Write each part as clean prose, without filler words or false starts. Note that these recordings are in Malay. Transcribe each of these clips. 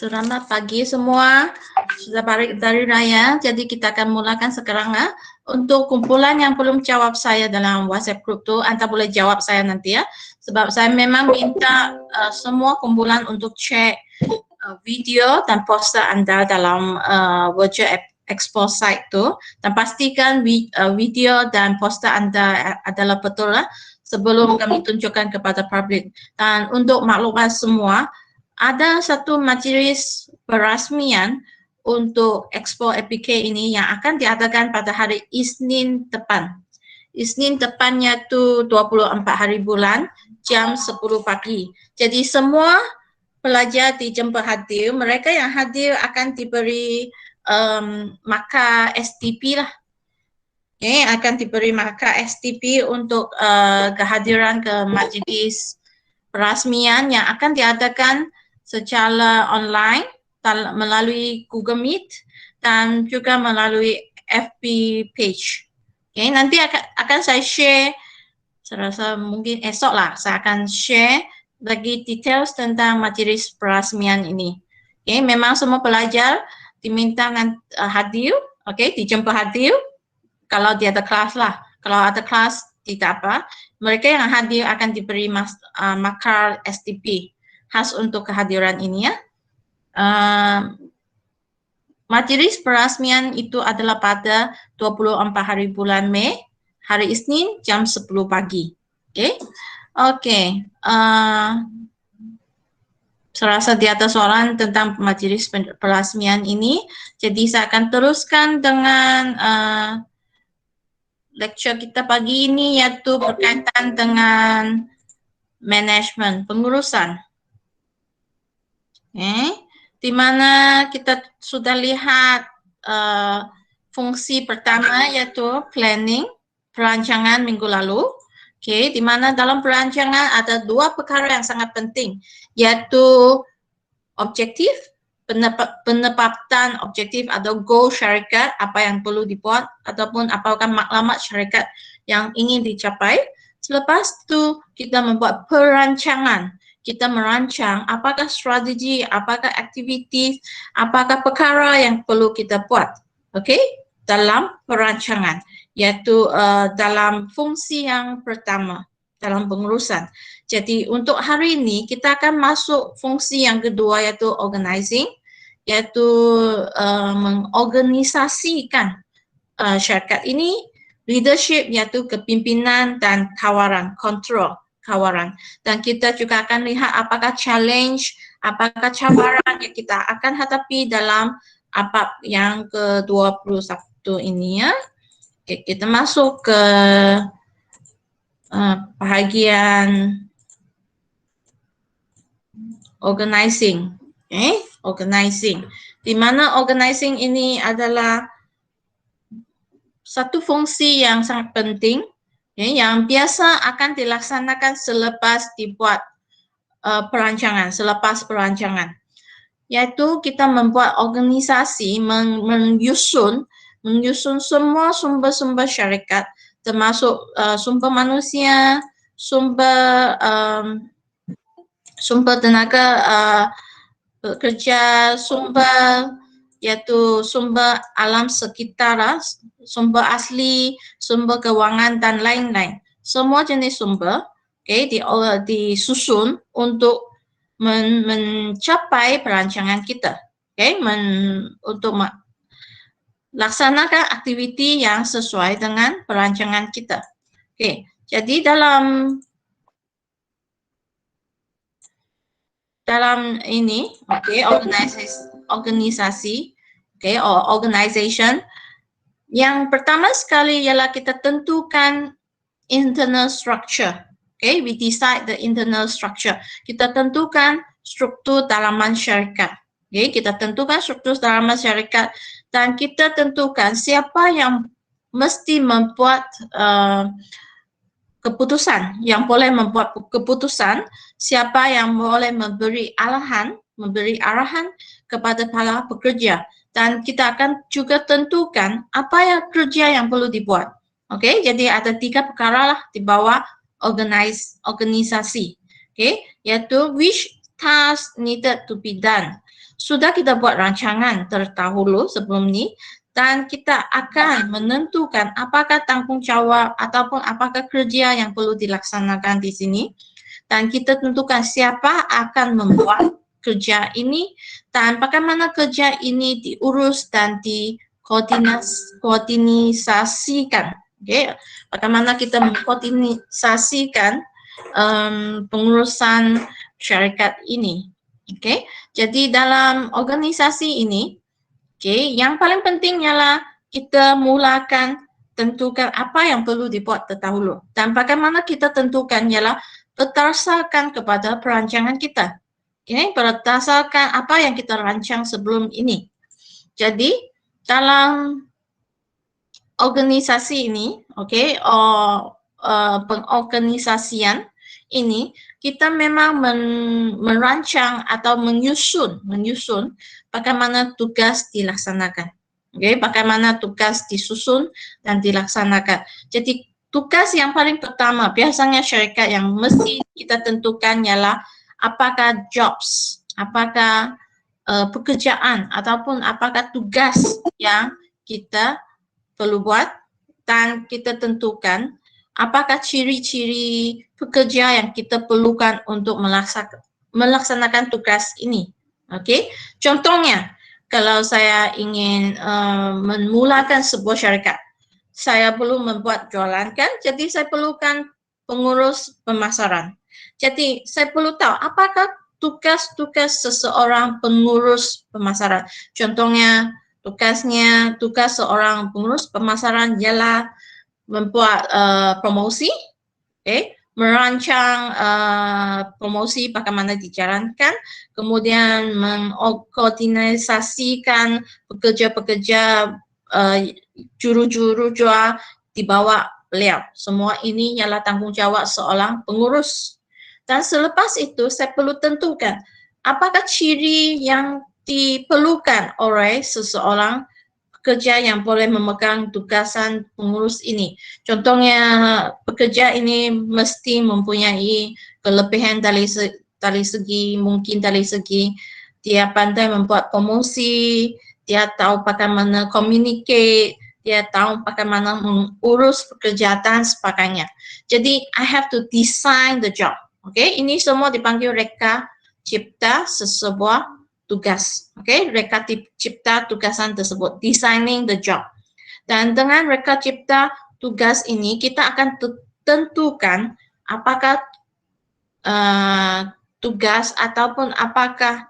Selamat pagi semua. Sudah balik dari raya, jadi kita akan mulakan sekarang ya. Untuk kumpulan yang belum jawab saya dalam WhatsApp group tu, anda boleh jawab saya nanti ya. Sebab saya memang minta semua kumpulan untuk cek video dan poster anda dalam virtual expo site tu, dan pastikan video dan poster anda adalah betul lah sebelum kami tunjukkan kepada publik. Dan untuk maklumat semua, ada satu majlis perasmian untuk Expo APK ini yang akan diadakan pada hari Isnin depan. Isnin depannya tu 24 hari bulan, jam 10 pagi. Jadi semua pelajar dijemput hadir. Mereka yang hadir akan diberi markah STP lah. Okay, akan diberi markah STP untuk kehadiran ke majlis perasmian yang akan diadakan secara online melalui Google Meet dan juga melalui FB page. Okay, nanti akan saya share, saya rasa mungkin esok lah, saya akan share lagi details tentang majlis perasmian ini. Okay, memang semua pelajar diminta hadir, okay, dijemput hadir kalau dia ada kelas lah. Kalau ada kelas tidak apa, mereka yang hadir akan diberi markah STP khas untuk kehadiran ini ya. Majlis perasmian itu adalah pada 24 hari bulan Mei, hari Isnin jam 10 pagi. Oke. Oke. Saya rasa di atas soalan tentang majlis perasmian ini. Jadi saya akan teruskan dengan lecture kita pagi ini, yaitu berkaitan dengan manajemen, pengurusan. Di mana kita sudah lihat fungsi pertama yaitu planning, perancangan minggu lalu. Di mana dalam perancangan ada dua perkara yang sangat penting, yaitu objektif, penempatan objektif atau goal syarikat, apa yang perlu dibuat ataupun apakah maklumat syarikat yang ingin dicapai. Selepas itu kita membuat perancangan. Kita merancang apakah strategi, apakah aktiviti, apakah perkara yang perlu kita buat, dalam perancangan, yaitu dalam fungsi yang pertama dalam pengurusan. Jadi untuk hari ini kita akan masuk fungsi yang kedua, yaitu organizing, yaitu mengorganisasikan syarikat ini, leadership yaitu kepimpinan dan kawaran, control kawaran. Dan kita juga akan lihat apakah challenge, apakah cabaran yang kita akan hadapi dalam abad yang ke-21 ini ya. Kita masuk ke bahagian organizing. Organizing. Di mana organizing ini adalah satu fungsi yang sangat penting, yang biasa akan dilaksanakan selepas dibuat perancangan, selepas perancangan. Yaitu kita membuat organisasi, menyusun semua sumber-sumber syarikat, termasuk sumber manusia, sumber tenaga bekerja, yaitu sumber alam sekitar, sumber asli, sumber keuangan dan lain-lain. Semua jenis sumber disusun untuk mencapai perancangan kita, untuk laksanakan aktiviti yang sesuai dengan perancangan kita. Jadi dalam ini, organisasi, organization, yang pertama sekali ialah kita tentukan internal structure. We decide the internal structure. Kita tentukan struktur dalaman syarikat. Kita tentukan struktur dalaman syarikat dan kita tentukan siapa yang mesti membuat keputusan, yang boleh membuat keputusan, siapa yang boleh memberi arahan kepada para pekerja, dan kita akan juga tentukan apa yang kerja yang perlu dibuat. Jadi ada 3 perkara lah di bawah organisasi, yaitu which task needed to be done. sudah kita buat rancangan terdahulu sebelum ni, dan kita akan menentukan apakah tanggungjawab ataupun apakah kerja yang perlu dilaksanakan di sini, dan kita tentukan siapa akan membuat kerja ini dan bagaimana kerja ini diurus dan dikoordinasikan. Okay. Bagaimana kita mengkoordinasikan pengurusan syarikat ini. Okay. Jadi dalam organisasi ini, okay, yang paling penting ialah kita mulakan tentukan apa yang perlu dibuat terdahulu. Dan bagaimana kita tentukan ialah berdasarkan kepada perancangan kita. Okay, berdasarkan apa yang kita rancang sebelum ini. Jadi dalam organisasi ini, okay, pengorganisasian ini, kita memang merancang atau menyusun bagaimana tugas dilaksanakan. Okay, bagaimana tugas disusun dan dilaksanakan. Jadi tugas yang paling pertama biasanya syarikat yang mesti kita tentukan ialah apakah jobs, apakah pekerjaan ataupun apakah tugas yang kita perlu buat, dan kita tentukan apakah ciri-ciri pekerja yang kita perlukan untuk melaksanakan tugas ini. Okey, contohnya kalau saya ingin memulakan sebuah syarikat, saya perlu membuat jualan kan, jadi saya perlukan pengurus pemasaran. Jadi saya perlu tahu apakah tugas-tugas seseorang pengurus pemasaran. Contohnya tugas seorang pengurus pemasaran ialah membuat promosi, merancang promosi bagaimana dijalankan, kemudian mengkoordinasikan pekerja-pekerja juru-juru jual di bawah beliau. Semua ini ialah tanggungjawab seorang pengurus. Dan selepas itu saya perlu tentukan apakah ciri yang diperlukan oleh seseorang pekerja yang boleh memegang tugasan pengurus ini. Contohnya pekerja ini mesti mempunyai kelebihan dari segi dia pandai membuat promosi, dia tahu bagaimana communicate, dia tahu bagaimana mengurus pekerjaan dan sebagainya. Jadi I have to design the job. Okay, ini semua dipanggil reka cipta sesebuah tugas. Okay, reka cipta tugasan tersebut, designing the job. Dan dengan reka cipta tugas ini kita akan tentukan apakah tugas ataupun apakah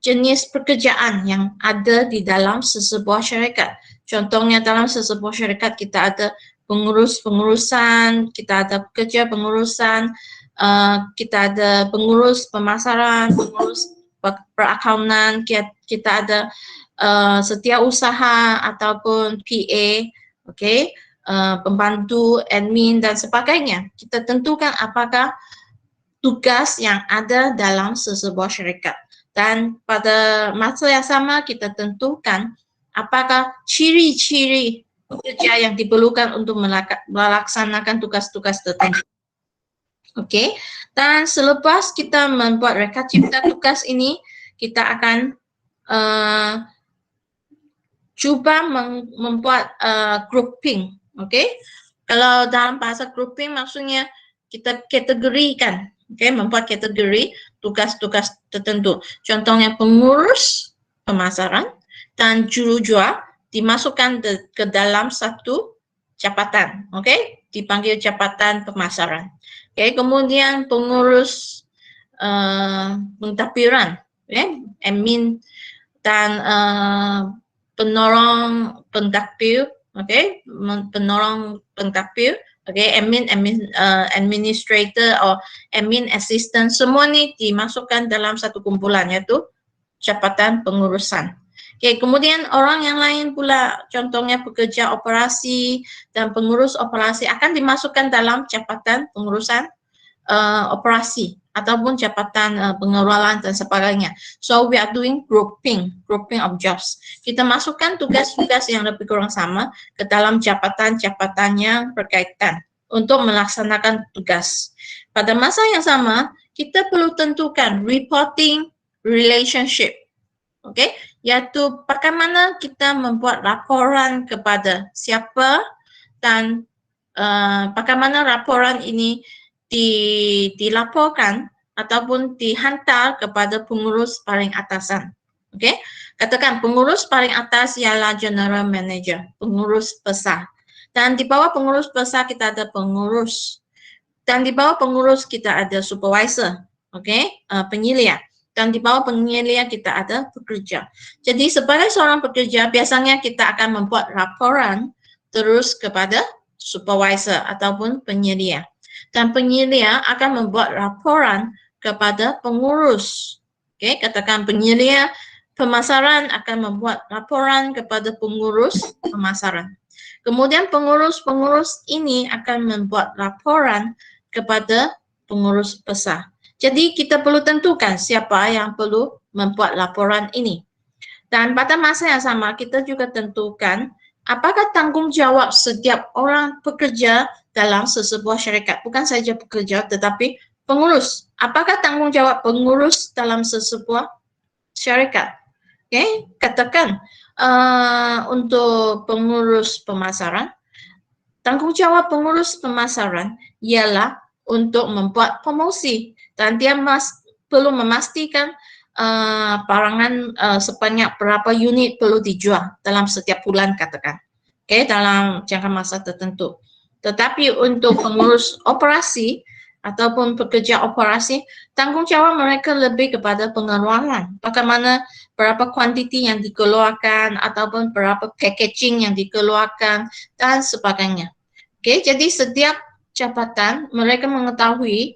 jenis pekerjaan yang ada di dalam sesebuah syarikat. Contohnya dalam sesebuah syarikat kita ada pengurusan, kita ada pekerja pengurusan, kita ada pengurus pemasaran, pengurus perakaunan, kita ada setiausaha ataupun PA, okay, pembantu, admin dan sebagainya. Kita tentukan apakah tugas yang ada dalam sesebuah syarikat. Dan pada masa yang sama kita tentukan apakah ciri-ciri pekerja yang diperlukan untuk melaksanakan tugas-tugas tertentu. Okey, dan selepas kita membuat reka cipta tugas ini, kita akan cuba membuat grouping. Okey, kalau dalam bahasa grouping maksudnya kita kategorikan, okey, membuat kategori tugas-tugas tertentu. Contohnya pengurus pemasaran dan juru jual dimasukkan ke dalam satu jabatan, okey, dipanggil jabatan pemasaran. Okay, kemudian pengurus pentadbiran, admin dan penolong pentadbir, okay, penolong pentadbir, okay, admin, administrator atau admin assistant, semua ni dimasukkan dalam satu kumpulan iaitu jabatan pengurusan. Okay, kemudian orang yang lain pula, contohnya pekerja operasi dan pengurus operasi akan dimasukkan dalam jabatan pengurusan operasi ataupun jabatan pengelolaan dan sebagainya. So we are doing grouping of jobs. Kita masukkan tugas-tugas yang lebih kurang sama ke dalam jabatan-jabatan yang berkaitan untuk melaksanakan tugas. Pada masa yang sama, kita perlu tentukan reporting relationship. Okey, iaitu bagaimana kita membuat laporan kepada siapa dan bagaimana laporan ini dilaporkan ataupun dihantar kepada pengurus paling atasan. Okey, katakan pengurus paling atas ialah General Manager, pengurus besar. Dan di bawah pengurus besar kita ada pengurus. Dan di bawah pengurus kita ada supervisor, okey, penyilia. Dan di bawah penyilia kita ada pekerja. Jadi sebagai seorang pekerja, biasanya kita akan membuat laporan terus kepada supervisor ataupun penyilia. Dan penyilia akan membuat laporan kepada pengurus. Okey, katakan penyilia pemasaran akan membuat laporan kepada pengurus pemasaran. Kemudian pengurus-pengurus ini akan membuat laporan kepada pengurus besar. Jadi kita perlu tentukan siapa yang perlu membuat laporan ini. Dan pada masa yang sama kita juga tentukan apakah tanggungjawab setiap orang pekerja dalam sesebuah syarikat. Bukan saja pekerja tetapi pengurus. Apakah tanggungjawab pengurus dalam sesebuah syarikat? Okay, katakan untuk pengurus pemasaran, tanggungjawab pengurus pemasaran ialah untuk membuat promosi dan dia perlu memastikan barangan sebanyak berapa unit perlu dijual dalam setiap bulan katakan. Okay, dalam jangka masa tertentu. Tetapi untuk pengurus operasi ataupun pekerja operasi, tanggungjawab mereka lebih kepada pengeluaran. Bagaimana berapa kuantiti yang dikeluarkan ataupun berapa packaging yang dikeluarkan dan sebagainya. Okay, jadi setiap jabatan mereka mengetahui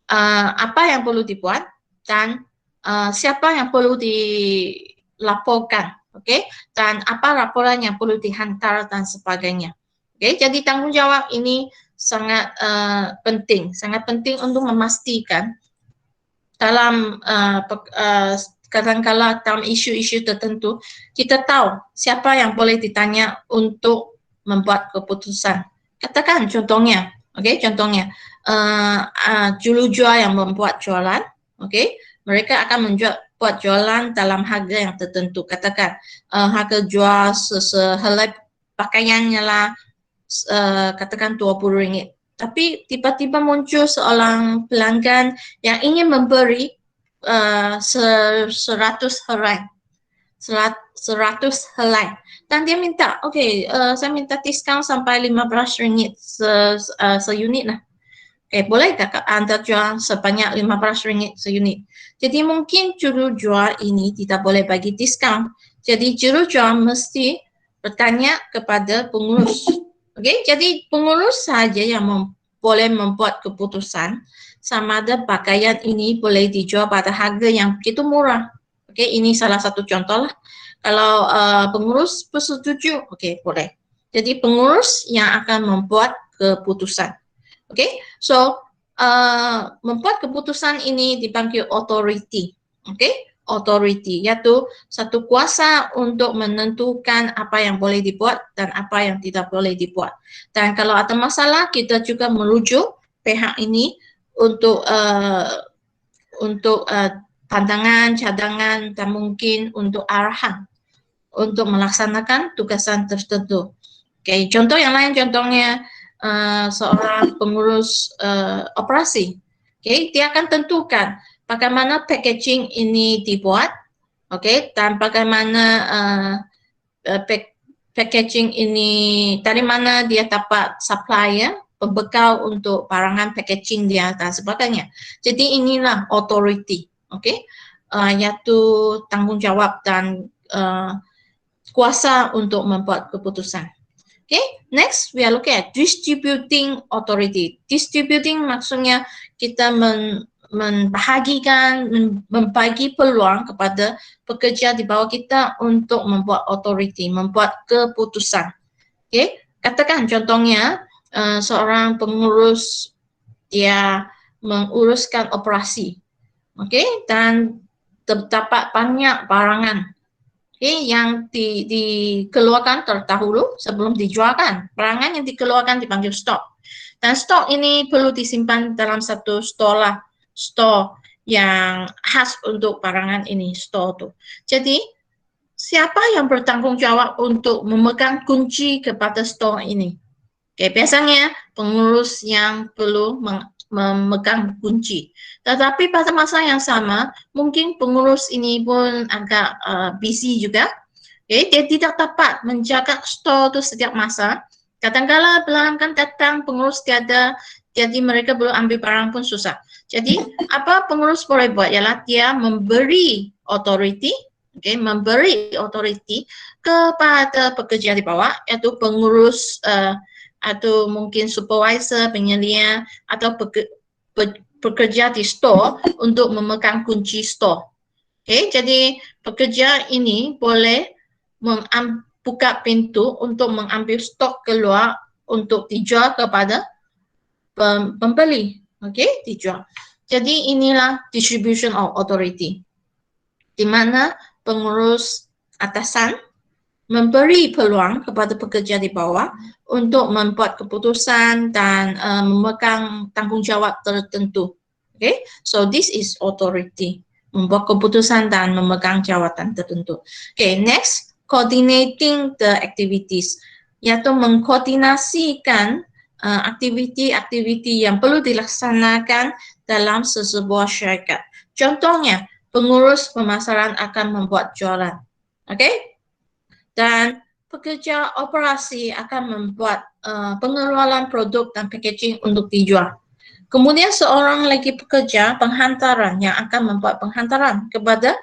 apa yang perlu dibuat dan siapa yang perlu dilaporkan, okay? Dan apa laporan yang perlu dihantar dan sebagainya. Okay, jadi tanggungjawab ini sangat penting untuk memastikan dalam kadang-kala dalam isu-isu tertentu kita tahu siapa yang boleh ditanya untuk membuat keputusan. Katakan contohnya, okey, contohnya jurujual yang membuat jualan, okey, mereka akan buat jualan dalam harga yang tertentu. Katakan harga jual sehelai pakaiannya lah, katakan RM20. Tapi tiba-tiba muncul seorang pelanggan yang ingin memberi 100 helai. 100 helai. Dan dia minta, okey, saya minta diskaun sampai RM15 seunit lah. Okay, boleh tak anda jual sebanyak RM15 seunit? Jadi mungkin jurujual ini tidak boleh bagi diskaun. Jadi jurujual mesti bertanya kepada pengurus. Okay, jadi pengurus saja yang boleh membuat keputusan sama ada pakaian ini boleh dijual pada harga yang begitu murah. Okay, ini salah satu contoh lah. Kalau pengurus bersetuju, okay, boleh. Jadi pengurus yang akan membuat keputusan. Okay, so membuat keputusan ini dipanggil authority. Okay, authority iaitu satu kuasa untuk menentukan apa yang boleh dibuat dan apa yang tidak boleh dibuat. Dan kalau ada masalah kita juga merujuk pihak ini untuk pandangan, cadangan dan mungkin untuk arahan untuk melaksanakan tugasan tertentu. Okay, contoh yang lain contohnya seorang pengurus operasi. Okay, dia akan tentukan bagaimana packaging ini dibuat, okay, dan bagaimana packaging ini dari mana dia dapat supplier, pembekal untuk barangan packaging dia dan sebagainya. Jadi inilah authority, okay, iaitu tanggungjawab dan kuasa untuk membuat keputusan. Okay, next we are looking at distributing authority. Distributing maksudnya kita membahagikan, membagi peluang kepada pekerja di bawah kita untuk membuat authority, membuat keputusan. Okay, katakan contohnya seorang pengurus dia menguruskan operasi, okay, dan terdapat banyak barangan. Okay, yang dikeluarkan terdahulu sebelum dijualkan. Barangan yang dikeluarkan dipanggil stok. Dan stok ini perlu disimpan dalam satu store yang khas untuk barangan ini, store tuh. Jadi siapa yang bertanggung jawab untuk memegang kunci kepada store ini? Oke, biasanya pengurus yang perlu memegang kunci. Tetapi pada masa yang sama, mungkin pengurus ini pun agak busy juga. Oke, dia tidak dapat menjaga store itu setiap masa. Kadang-kala pelanggan datang, pengurus tiada, jadi mereka belum ambil barang pun susah. Jadi apa pengurus boleh buat ialah dia memberi authority, memberi authority kepada pekerja di bawah, yaitu pengurus atau mungkin supervisor, penyelia atau pekerja di store untuk memegang kunci store. Jadi pekerja ini boleh buka pintu untuk mengambil stok keluar untuk dijual kepada pembeli. Dijual. Jadi inilah distribution of authority, di mana pengurus atasan memberi peluang kepada pekerja di bawah untuk membuat keputusan dan memegang tanggungjawab tertentu. So this is authority, membuat keputusan dan memegang jawatan tertentu. Next, coordinating the activities, yaitu mengkoordinasikan aktiviti-aktiviti yang perlu dilaksanakan dalam sebuah syarikat. Contohnya, pengurus pemasaran akan membuat jualan. Dan pekerja operasi akan membuat pengeluaran produk dan packaging untuk dijual. Kemudian seorang lagi pekerja penghantaran yang akan membuat penghantaran kepada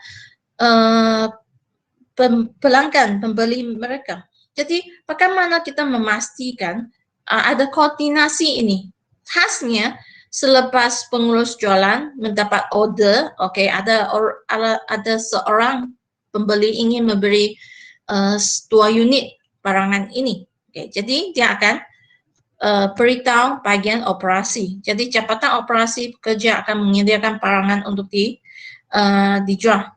pelanggan, pembeli mereka. Jadi bagaimana kita memastikan ada koordinasi ini? Khasnya selepas pengurus jualan mendapat order, ada seorang pembeli ingin memberi 2 unit barangan ini. Jadi dia akan beritahu bagian operasi. Jadi jabatan operasi pekerja akan menyediakan barangan untuk dijual.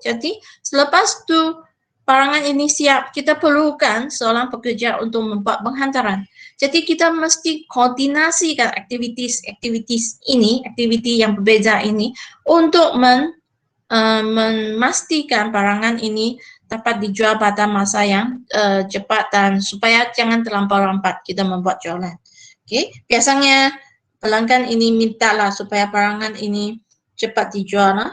Jadi selepas itu barangan ini siap, kita perlukan seorang pekerja untuk membuat penghantaran. Jadi kita mesti koordinasikan aktivitas ini, aktiviti yang berbeza ini untuk memastikan barangan ini dapat dijual pada masa yang cepat dan supaya jangan terlampau lambat kita membuat jualan. Biasanya pelanggan ini mintalah supaya barangan ini cepat dijual.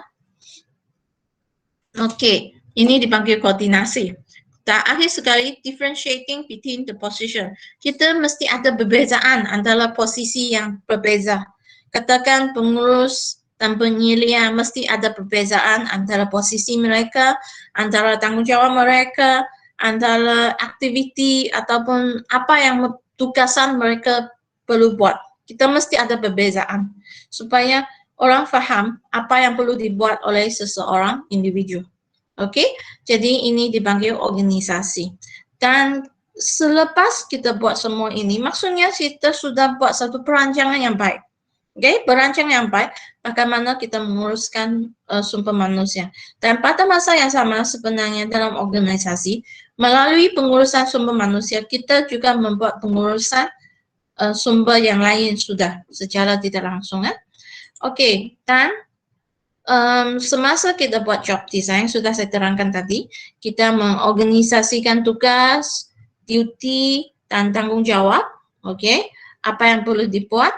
Ini dipanggil koordinasi. Dan akhir sekali, differentiating between the position. Kita mesti ada perbezaan antara posisi yang berbeza. Katakan pengurus dan penyelia mesti ada perbezaan antara posisi mereka, antara tanggung jawab mereka, antara aktiviti ataupun apa yang tugasan mereka perlu buat. Kita mesti ada perbezaan supaya orang faham apa yang perlu dibuat oleh seseorang individu. Jadi ini dipanggil organisasi. Dan selepas kita buat semua ini, maksudnya kita sudah buat satu perancangan yang baik. Perancangan yang baik, bagaimana kita menguruskan sumber manusia. Dan pada masa yang sama sebenarnya dalam organisasi, melalui pengurusan sumber manusia, kita juga membuat pengurusan sumber yang lain sudah secara tidak langsung. Dan semasa kita buat job design, sudah saya terangkan tadi, kita mengorganisasikan tugas, duty, dan tanggung jawab. Apa yang perlu dibuat,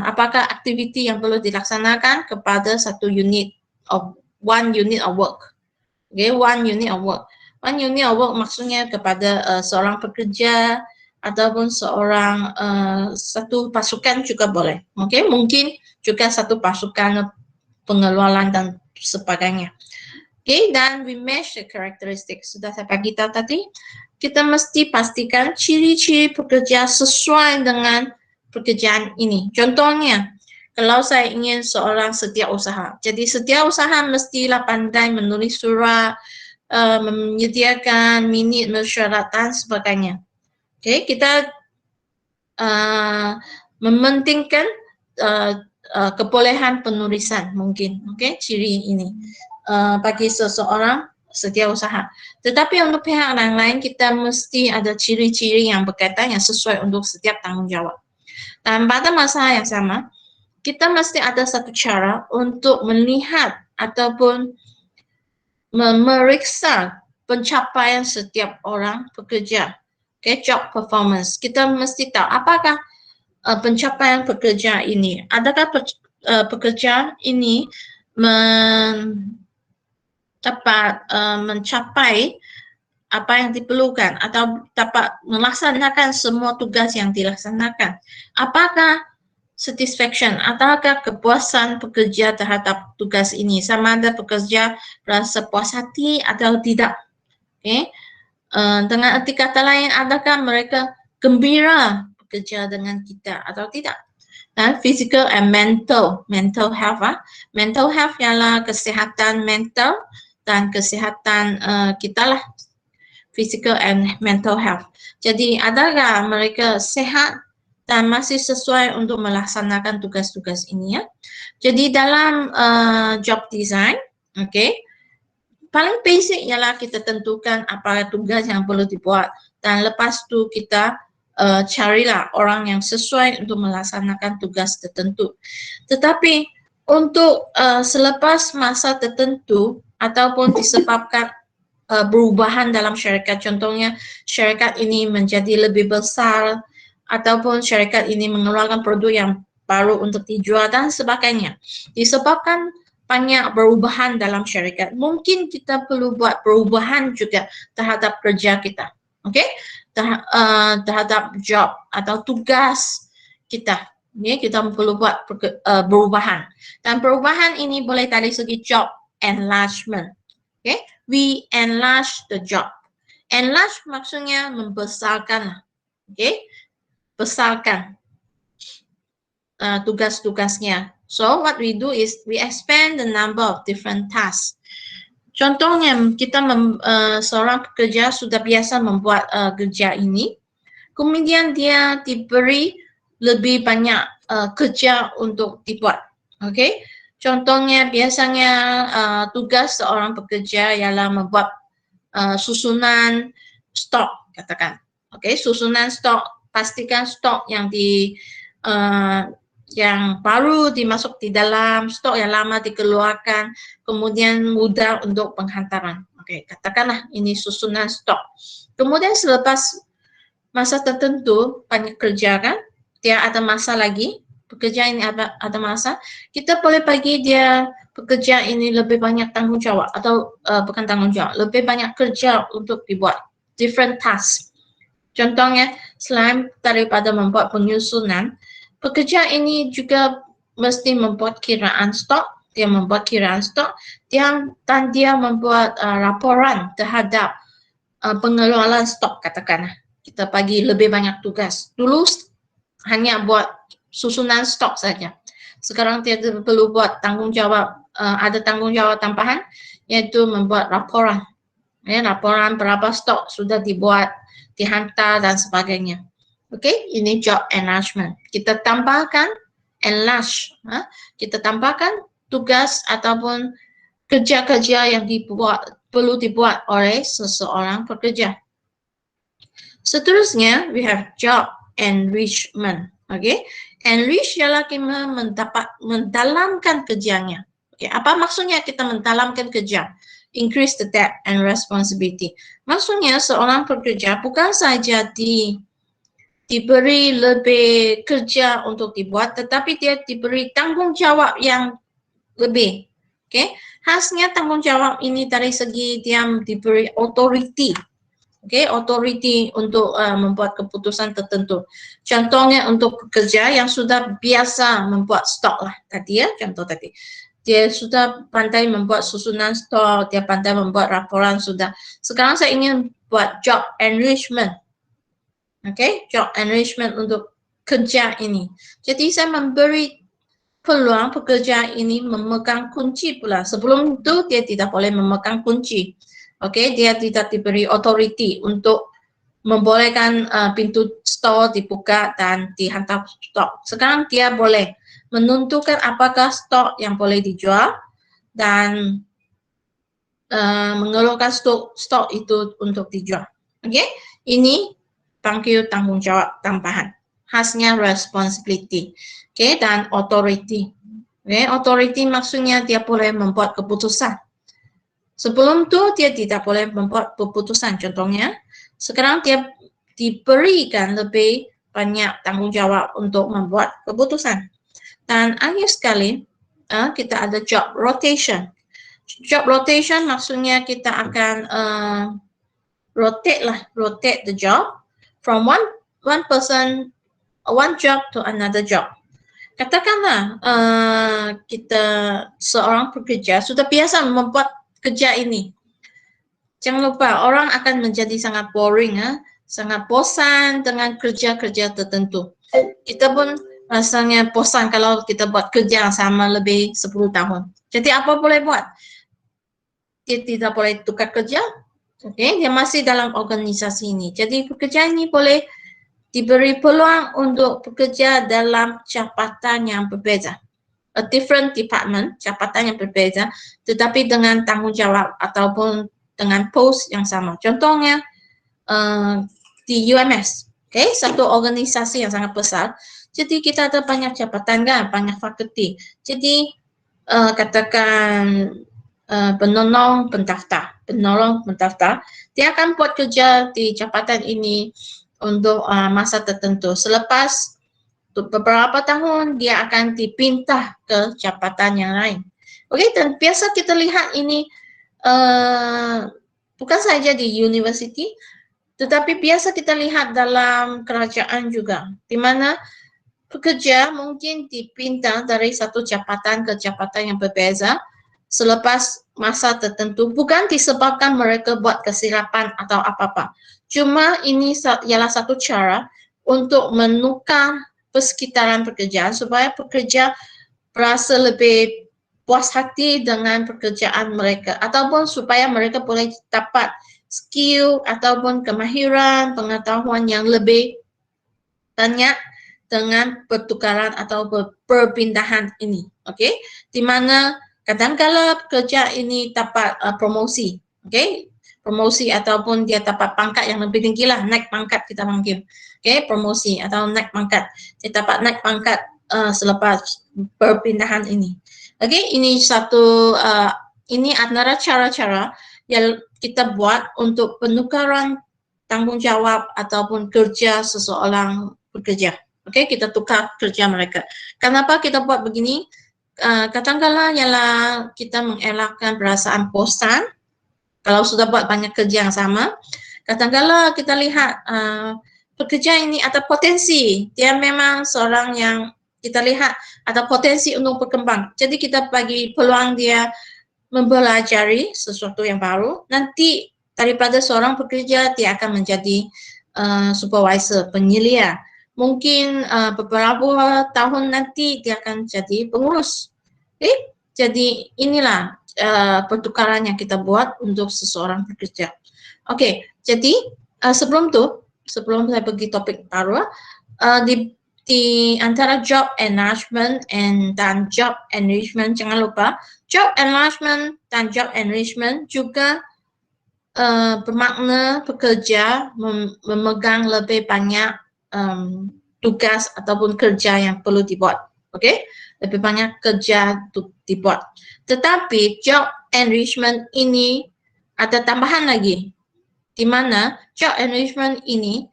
apakah aktiviti yang perlu dilaksanakan kepada one unit of work. One unit of work. One unit of work maksudnya kepada seorang pekerja ataupun seorang satu pasukan juga boleh. Mungkin juga satu pasukan pengeluaran dan sebagainya. Dan we match the characteristics. Sudah saya bagi tahu tadi, kita mesti pastikan ciri-ciri pekerja sesuai dengan pekerjaan ini. Contohnya, kalau saya ingin seorang setiausaha, jadi setiausaha mestilah pandai menulis surat, menyediakan minit mesyuarat dan sebagainya. Kita mementingkan kebolehan penulisan mungkin, ciri ini bagi seseorang setiausaha. Tetapi untuk pihak lain kita mesti ada ciri-ciri yang berkaitan yang sesuai untuk setiap tanggung jawab. Dan pada masa yang sama, kita mesti ada satu cara untuk melihat ataupun memeriksa pencapaian setiap orang pekerja. Okay, job performance. Kita mesti tahu apakah pencapaian pekerja ini, adakah pekerja ini dapat mencapai apa yang diperlukan atau dapat melaksanakan semua tugas yang dilaksanakan. Apakah satisfaction, ataukah kepuasan pekerja terhadap tugas ini, sama ada pekerja rasa puas hati atau tidak. Okay? Dengan arti kata lain, adakah mereka gembira bekerja dengan kita atau tidak. Dan physical and mental health. Mental health ialah kesihatan mental dan kesihatan kita lah, physical and mental health. Jadi adakah mereka sehat dan masih sesuai untuk melaksanakan tugas-tugas ini ya. Jadi dalam job design, okay, paling basic ialah kita tentukan apa tugas yang perlu dibuat dan lepas tu kita carilah orang yang sesuai untuk melaksanakan tugas tertentu. Tetapi untuk selepas masa tertentu ataupun disebabkan perubahan dalam syarikat, contohnya syarikat ini menjadi lebih besar ataupun syarikat ini mengeluarkan produk yang baru untuk dijual dan sebagainya. Disebabkan banyak perubahan dalam syarikat, mungkin kita perlu buat perubahan juga terhadap kerja kita, okay? Terhadap job atau tugas kita. Kita perlu buat perubahan. Dan perubahan ini boleh dari segi job enlargement. Okay? We enlarge the job. Enlarge maksudnya membesarkan. Okay? Besarkan tugas-tugasnya. So what we do is we expand the number of different tasks. Contohnya kita seorang pekerja sudah biasa membuat kerja ini, kemudian dia diberi lebih banyak kerja untuk dibuat. Okay? Contohnya biasanya tugas seorang pekerja ialah membuat susunan stok, katakan. Okay? Susunan stok, pastikan stok yang baru dimasuk di dalam, stok yang lama dikeluarkan, kemudian mudah untuk penghantaran. Oke, katakanlah ini susunan stok. Kemudian selepas masa tertentu banyak kerja kan, dia ada masa lagi, pekerja ini ada masa, kita boleh bagi dia pekerja ini lebih banyak tanggung jawab atau bukan tanggung jawab, lebih banyak kerja untuk dibuat, different tasks. Contohnya, selain daripada membuat penyusunan, pekerja ini juga mesti membuat kiraan stok, dia membuat kiraan stok, dan dia membuat laporan terhadap pengelolaan stok, katakanlah. Kita bagi lebih banyak tugas. Dulu hanya buat susunan stok saja. Sekarang dia perlu buat tanggung jawab, ada tanggung jawab tambahan, yaitu membuat laporan. Ya, laporan berapa stok sudah dibuat, dihantar, dan sebagainya. Oke, ini job enlargement. Kita tambahkan enlarge. Kita tambahkan tugas ataupun kerja-kerja yang perlu dibuat oleh seseorang pekerja. Seterusnya, we have job enrichment. Oke, enrich ialah kita mendalamkan kerjanya. Oke, apa maksudnya kita mendalamkan kerja? Increase the depth and responsibility. Maksudnya seorang pekerja bukan saja diberi lebih kerja untuk dibuat, tetapi dia diberi tanggung jawab yang lebih. Okay? Khasnya tanggung jawab ini dari segi dia diberi authority. Okay? Authority untuk membuat keputusan tertentu. Contohnya untuk pekerja yang sudah biasa membuat stok lah tadi ya, contoh tadi. Dia sudah pandai membuat susunan stok, dia pandai membuat laporan sudah. Sekarang saya ingin buat job enrichment. Okay, job enrichment untuk kerja ini. Jadi saya memberi peluang pekerja ini memegang kunci pula. Sebelum itu dia tidak boleh memegang kunci. Okay, dia tidak diberi authority untuk membolehkan pintu store dibuka dan dihantar stok. Sekarang dia boleh menentukan apakah stok yang boleh dijual dan mengeluarkan stok itu untuk dijual. Okay, ini tanggung jawab tambahan. khasnya responsibility. Oke, dan authority. Oke, authority maksudnya dia boleh membuat keputusan. Sebelum itu dia tidak boleh membuat keputusan. Contohnya, sekarang dia diberikan lebih banyak tanggung jawab untuk membuat keputusan. Dan akhir sekali, kita ada job rotation. Job rotation maksudnya kita akan rotate the job from one person, one job to another job. Katakanlah kita seorang pekerja sudah biasa membuat kerja ini. Jangan lupa, orang akan menjadi sangat boring, sangat bosan dengan kerja-kerja tertentu. Kita pun rasanya bosan kalau kita buat kerja yang sama lebih 10 tahun. Jadi apa boleh buat? Dia tidak boleh tukar kerja. Okay? Dia masih dalam organisasi ini. Jadi pekerja ini boleh diberi peluang untuk bekerja dalam jabatan yang berbeza. A different department, jabatan yang berbeza, tetapi dengan tanggung jawab ataupun dengan post yang sama. Contohnya di UMS, okay? Satu organisasi yang sangat besar. Jadi kita ada banyak jabatan kan, banyak fakulti. Jadi katakan penolong pendaftar, dia akan buat kerja di jabatan ini untuk masa tertentu. Selepas beberapa tahun dia akan dipindah ke jabatan yang lain. Oke, dan biasa kita lihat ini bukan saja di university, tetapi biasa kita lihat dalam kerajaan juga, di mana pekerja mungkin dipindah dari satu jabatan ke jabatan yang berbeza selepas masa tertentu, bukan disebabkan mereka buat kesilapan atau apa-apa. Cuma ini ialah satu cara untuk menukar persekitaran pekerjaan supaya pekerja merasa lebih puas hati dengan pekerjaan mereka, ataupun supaya mereka boleh dapat skill ataupun kemahiran, pengetahuan yang lebih banyak dengan pertukaran atau perpindahan ini. Oke, di mana kadang-kala pekerja ini dapat promosi, oke, promosi ataupun dia dapat pangkat yang lebih tinggi lah, naik pangkat kita panggil, oke, promosi atau naik pangkat, dia dapat naik pangkat selepas perpindahan ini. Oke, ini satu, ini antara cara-cara yang kita buat untuk penukaran tanggung jawab ataupun kerja seseorang bekerja. Oke, kita tukar kerja mereka. Kenapa kita buat begini? Kadang-kala ialah kita mengelakkan perasaan bosan kalau sudah buat banyak kerja yang sama. Kadang-kala kita lihat pekerja ini ada potensi, dia memang seorang yang kita lihat ada potensi untuk berkembang. Jadi kita bagi peluang dia mempelajari sesuatu yang baru. Nanti daripada seorang pekerja dia akan menjadi supervisor, penyelia. Mungkin beberapa tahun nanti dia akan jadi pengurus. Okay? Jadi inilah pertukaran yang kita buat untuk seseorang pekerja. Oke, jadi sebelum saya pergi topik baru, di antara job enlargement dan job enrichment, jangan lupa job enlargement dan job enrichment juga bermakna pekerja memegang lebih banyak tugas ataupun kerja yang perlu dibuat. Oke, lebih banyak kerja untuk dibuat. Tetapi job enrichment ini ada tambahan lagi, di mana job enrichment ini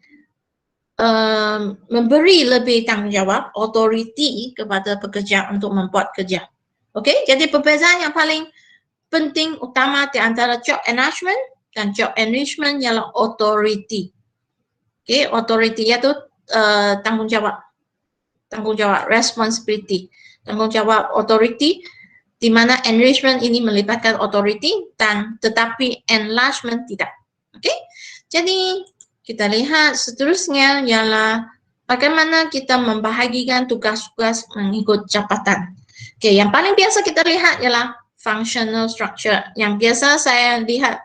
memberi lebih tanggung jawab, authority kepada pekerja untuk membuat kerja. Oke, jadi perbezaan yang paling penting utama di antara job enlargement dan job enrichment ialah authority. Oke, authority yaitu tanggung jawab, responsibility, tanggung jawab authority, di mana enrichment ini melibatkan authority dan tetapi enlargement tidak. Oke, jadi kita lihat seterusnya ialah bagaimana kita membahagikan tugas-tugas mengikut jabatan. Oke, yang paling biasa kita lihat ialah functional structure. Yang biasa saya lihat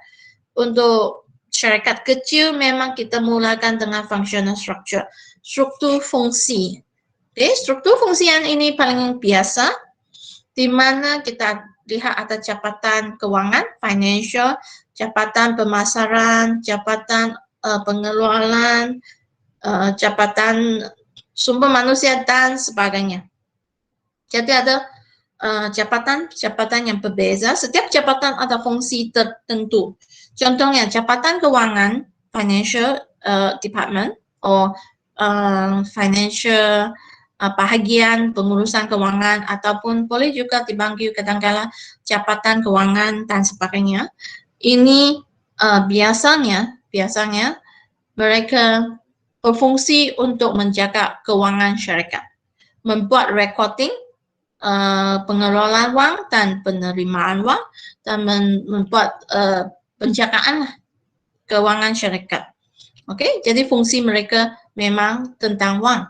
untuk syarikat kecil memang kita mulakan dengan functional structure, struktur fungsi. Oke, struktur fungsi yang ini paling biasa, di mana kita lihat ada jabatan keuangan, financial, jabatan pemasaran, jabatan pengeluaran, jabatan sumber manusia dan sebagainya. Jadi ada jabatan yang berbeza. Setiap jabatan ada fungsi tertentu. Contohnya jabatan keuangan, financial department, atau financial bahagian pengurusan keuangan, ataupun boleh juga dipanggil kadang-kala jabatan keuangan dan sebagainya. Ini biasanya mereka berfungsi untuk menjaga keuangan syarikat, membuat recording pengelolaan wang dan penerimaan wang, dan membuat penjagaan keuangan syarikat. Okey, jadi fungsi mereka memang tentang wang.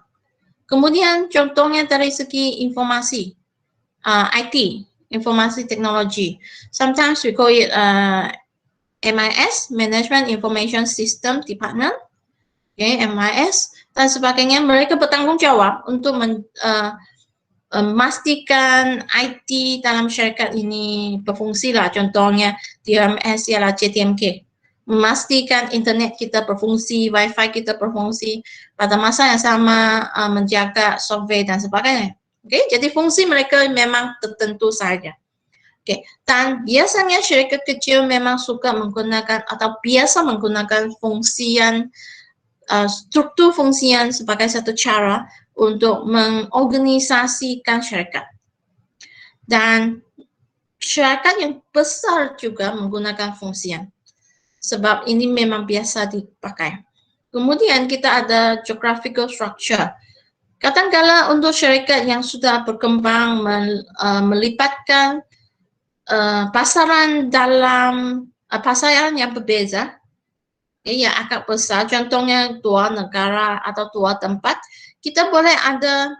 Kemudian contohnya dari segi informasi, IT, informasi teknologi. Sometimes we call it MIS, Management Information System Department, MIS dan sebagainya. Mereka bertanggung jawab untuk memastikan IT dalam syarikat ini berfungsi lah. Contohnya DMS ialah JTMK, memastikan internet kita berfungsi, wifi kita berfungsi pada masa yang sama, menjaga software dan sebagainya. Okey, jadi fungsi mereka memang tertentu saja. Okey, dan biasanya syarikat kecil memang suka menggunakan atau biasa menggunakan fungsian struktur fungsian sebagai satu cara untuk mengorganisasikan syarikat. Dan syarikat yang besar juga menggunakan fungsian, sebab ini memang biasa dipakai. Kemudian kita ada geographical structure. Kadang-kala untuk syarikat yang sudah berkembang melibatkan pasaran dalam pasaran yang berbeza, yang agak besar, contohnya dua negara atau dua tempat, kita boleh ada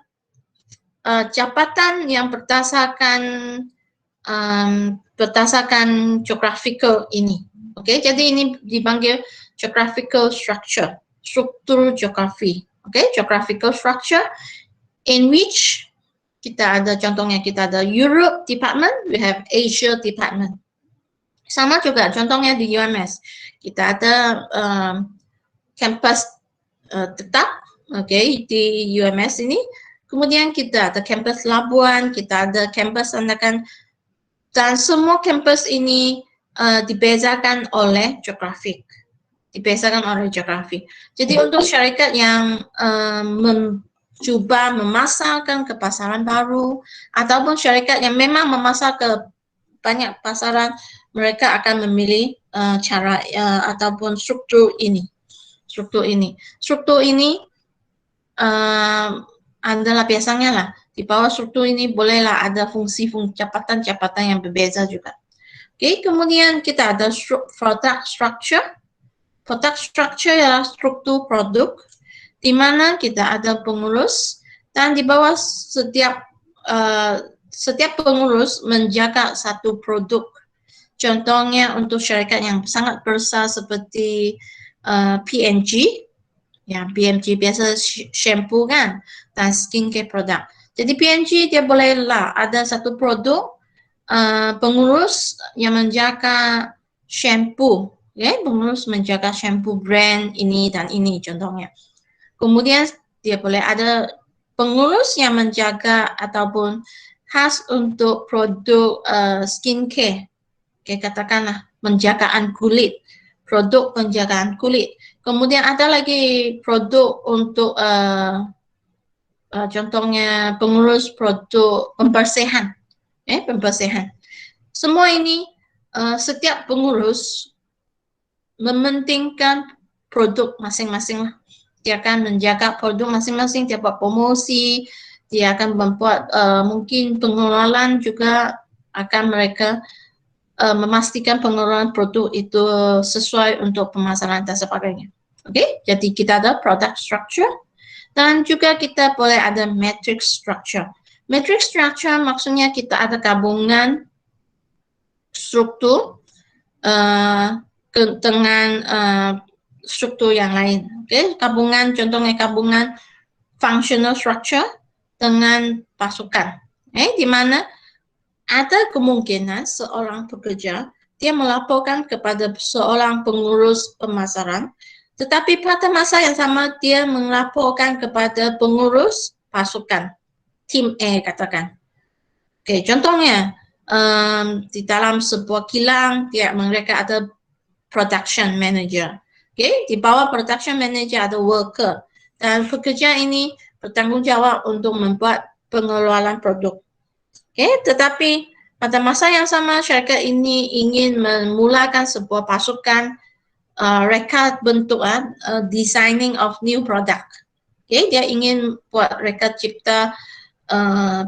jabatan yang berdasarkan geographical ini. Okey, jadi ini dipanggil geographical structure, struktur geografi. Okey, geographical structure in which kita ada contohnya, kita ada Europe department, we have Asia department. Sama juga contohnya di UMS, kita ada kampus tetap, okey, di UMS ini. Kemudian kita ada kampus Labuan, kita ada kampus Anakan, dan semua kampus ini dibezakan oleh geografik. Jadi untuk syarikat yang mencuba memasarkan ke pasaran baru, ataupun syarikat yang memang memasar ke banyak pasaran, mereka akan memilih cara ataupun struktur ini. Struktur ini adalah biasanya lah, di bawah struktur ini bolehlah ada fungsi-fungsi jabatan-jabatan yang berbeza juga. Okey, kemudian kita ada product structure. Product structure ialah struktur produk, di mana kita ada pengurus, dan di bawah setiap pengurus menjaga satu produk. Contohnya untuk syarikat yang sangat besar seperti P&G, ya PMG biasa shampoo kan, dan skincare produk. Jadi P&G dia bolehlah ada satu produk pengurus yang menjaga shampoo, pengurus menjaga shampoo brand ini dan ini contohnya. Kemudian dia boleh ada pengurus yang menjaga ataupun khas untuk produk skincare, katakanlah penjagaan kulit, produk penjagaan kulit. Kemudian ada lagi produk untuk contohnya pengurus produk pembersihan, pembersihan. Semua ini setiap pengurus mementingkan produk masing-masing. Dia akan menjaga produk masing-masing, dia buat promosi, dia akan membuat mungkin pengelolaan juga akan mereka memastikan pengelolaan produk itu sesuai untuk pemasaran dan sebagainya. Okey, jadi kita ada product structure dan juga kita boleh ada matrix structure. Matrix structure maksudnya kita ada gabungan struktur dengan struktur yang lain. Okey, gabungan, contohnya gabungan functional structure dengan pasukan. Di mana ada kemungkinan seorang pekerja dia melaporkan kepada seorang pengurus pemasaran, Tetapi pada masa yang sama dia melaporkan kepada pengurus pasukan, tim A katakan. Okey, contohnya di dalam sebuah kilang mereka ada production manager. Okey, di bawah production manager ada worker dan pekerja ini bertanggungjawab untuk membuat pengeluaran produk. Okey, tetapi pada masa yang sama syarikat ini ingin memulakan sebuah pasukan rekat bentuk designing of new product. Okay, dia ingin buat rekat cipta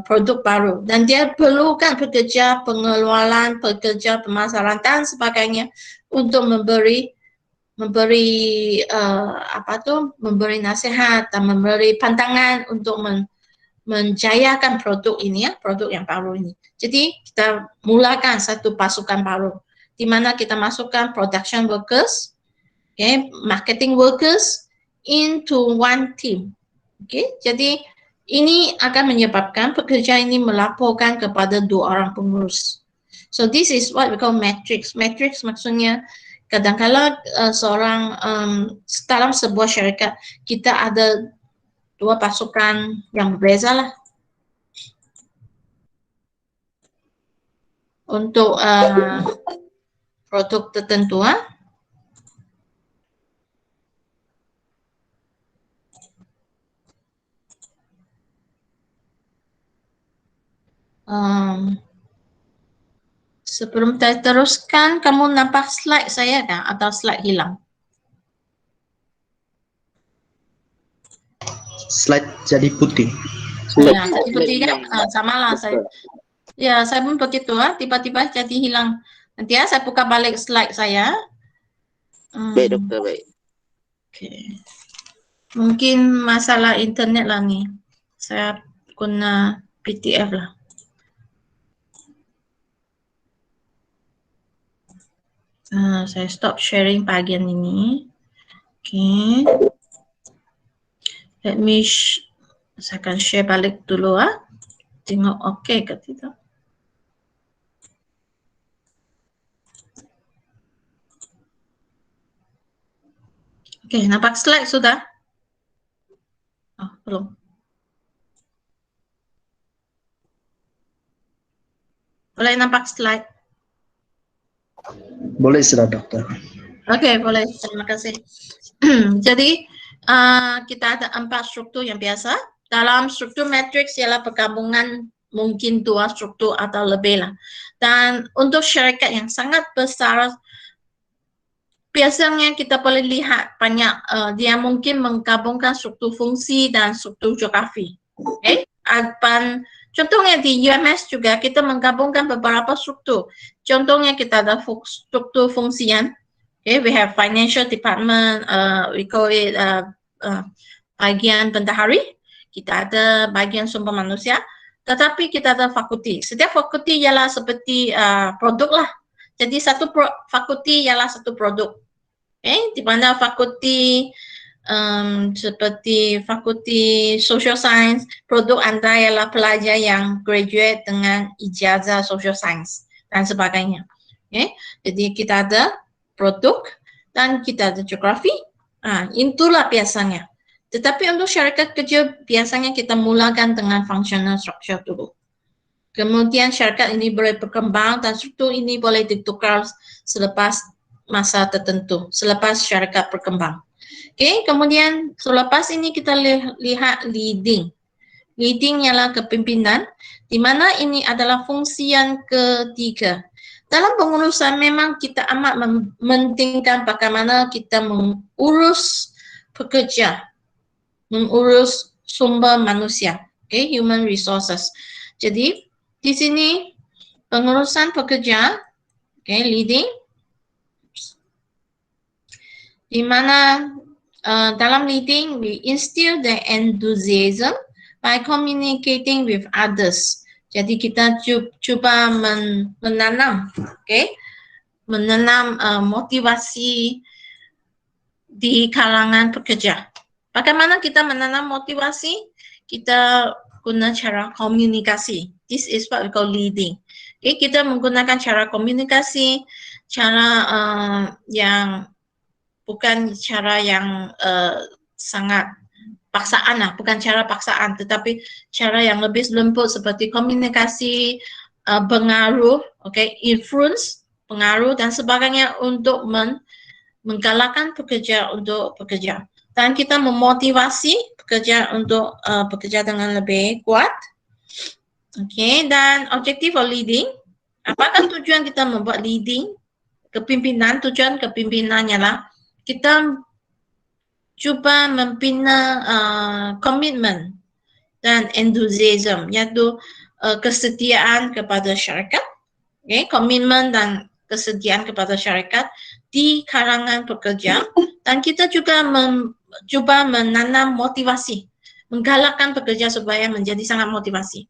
produk baru dan dia perlukan pekerja pengeluaran, pekerja pemasaran dan sebagainya untuk memberi memberi nasihat dan memberi pandangan untuk menjayakan produk ini produk yang baru ini. Jadi kita mulakan satu pasukan baru di mana kita masukkan production workers, okay, marketing workers into one team. Okay, jadi ini akan menyebabkan pekerja ini melaporkan kepada 2 orang pengurus. So this is what we call matrix. Matrix maksudnya kadang-kala seorang dalam sebuah syarikat kita ada 2 pasukan yang berbeza lah. Untuk produk tertentu sebelum saya teruskan, kamu nampak slide saya kan atau slide hilang? Slide jadi putih. Ya, jadi putih kan? Sama lah saya. Ya, saya pun begitu tiba-tiba jadi hilang. Nanti saya buka balik slide saya. Baik dokter, baik. Okay. Mungkin masalah internet lah nih. Saya guna PDF lah. Saya stop sharing bagian ini. Okay. Let me saya akan share balik dulu Tengok okay ke tidak. Okay, nampak slide sudah? Oh, belum. Boleh nampak slide? Boleh sudah dokter. Oke, boleh. Terima kasih. Jadi kita ada 4 struktur yang biasa. Dalam struktur matriks ialah pergabungan mungkin 2 struktur atau lebih lah. Dan untuk syarikat yang sangat besar, biasanya kita boleh lihat banyak dia mungkin menggabungkan struktur fungsi dan struktur geografi. Okay? Contohnya di UMS juga kita menggabungkan beberapa struktur. Contohnya kita ada struktur fungsian. Okay, we have financial department, we call it bagian bendahari. Kita ada bagian sumber manusia. Tetapi kita ada fakulti. Setiap fakulti ialah seperti produk lah. Jadi satu fakulti ialah satu produk. Okay, di mana fakulti seperti fakulti social science, produk Anda ialah pelajar yang graduate dengan ijazah social science dan sebagainya. Okay? Jadi kita ada produk dan kita ada geografi. Itulah biasanya. Tetapi untuk syarikat kerja biasanya kita mulakan dengan functional structure dulu. Kemudian syarikat ini boleh berkembang dan struktur ini boleh ditukar selepas masa tertentu, selepas syarikat berkembang. Okay, kemudian selepas ini kita lihat leading. Leading ialah kepimpinan, di mana ini adalah fungsi yang ketiga. Dalam pengurusan memang kita amat mementingkan bagaimana kita mengurus pekerja, mengurus sumber manusia, okay, human resources. Jadi di sini pengurusan pekerja, okay, leading, di mana dalam leading, we instill the enthusiasm by communicating with others. Jadi kita cuba menanam, okay, menanam motivasi di kalangan pekerja. Bagaimana kita menanam motivasi? Kita guna cara komunikasi. This is what we call leading. Okay, kita menggunakan cara komunikasi, cara yang bukan cara yang sangat paksaan lah, bukan cara paksaan, tetapi cara yang lebih lembut seperti komunikasi, pengaruh, influence, pengaruh dan sebagainya untuk menggalakkan pekerja untuk bekerja. Dan kita memotivasi pekerja untuk bekerja dengan lebih kuat. Dan objektif of leading, apakah tujuan kita membuat leading? Kepimpinan, tujuan kepimpinannya lah kita cuba membina komitmen dan enthusiasm, yaitu kesetiaan kepada syarikat, komitmen dan kesetiaan kepada syarikat di kalangan pekerja, dan kita juga cuba menanam motivasi, menggalakkan pekerja supaya menjadi sangat motivasi.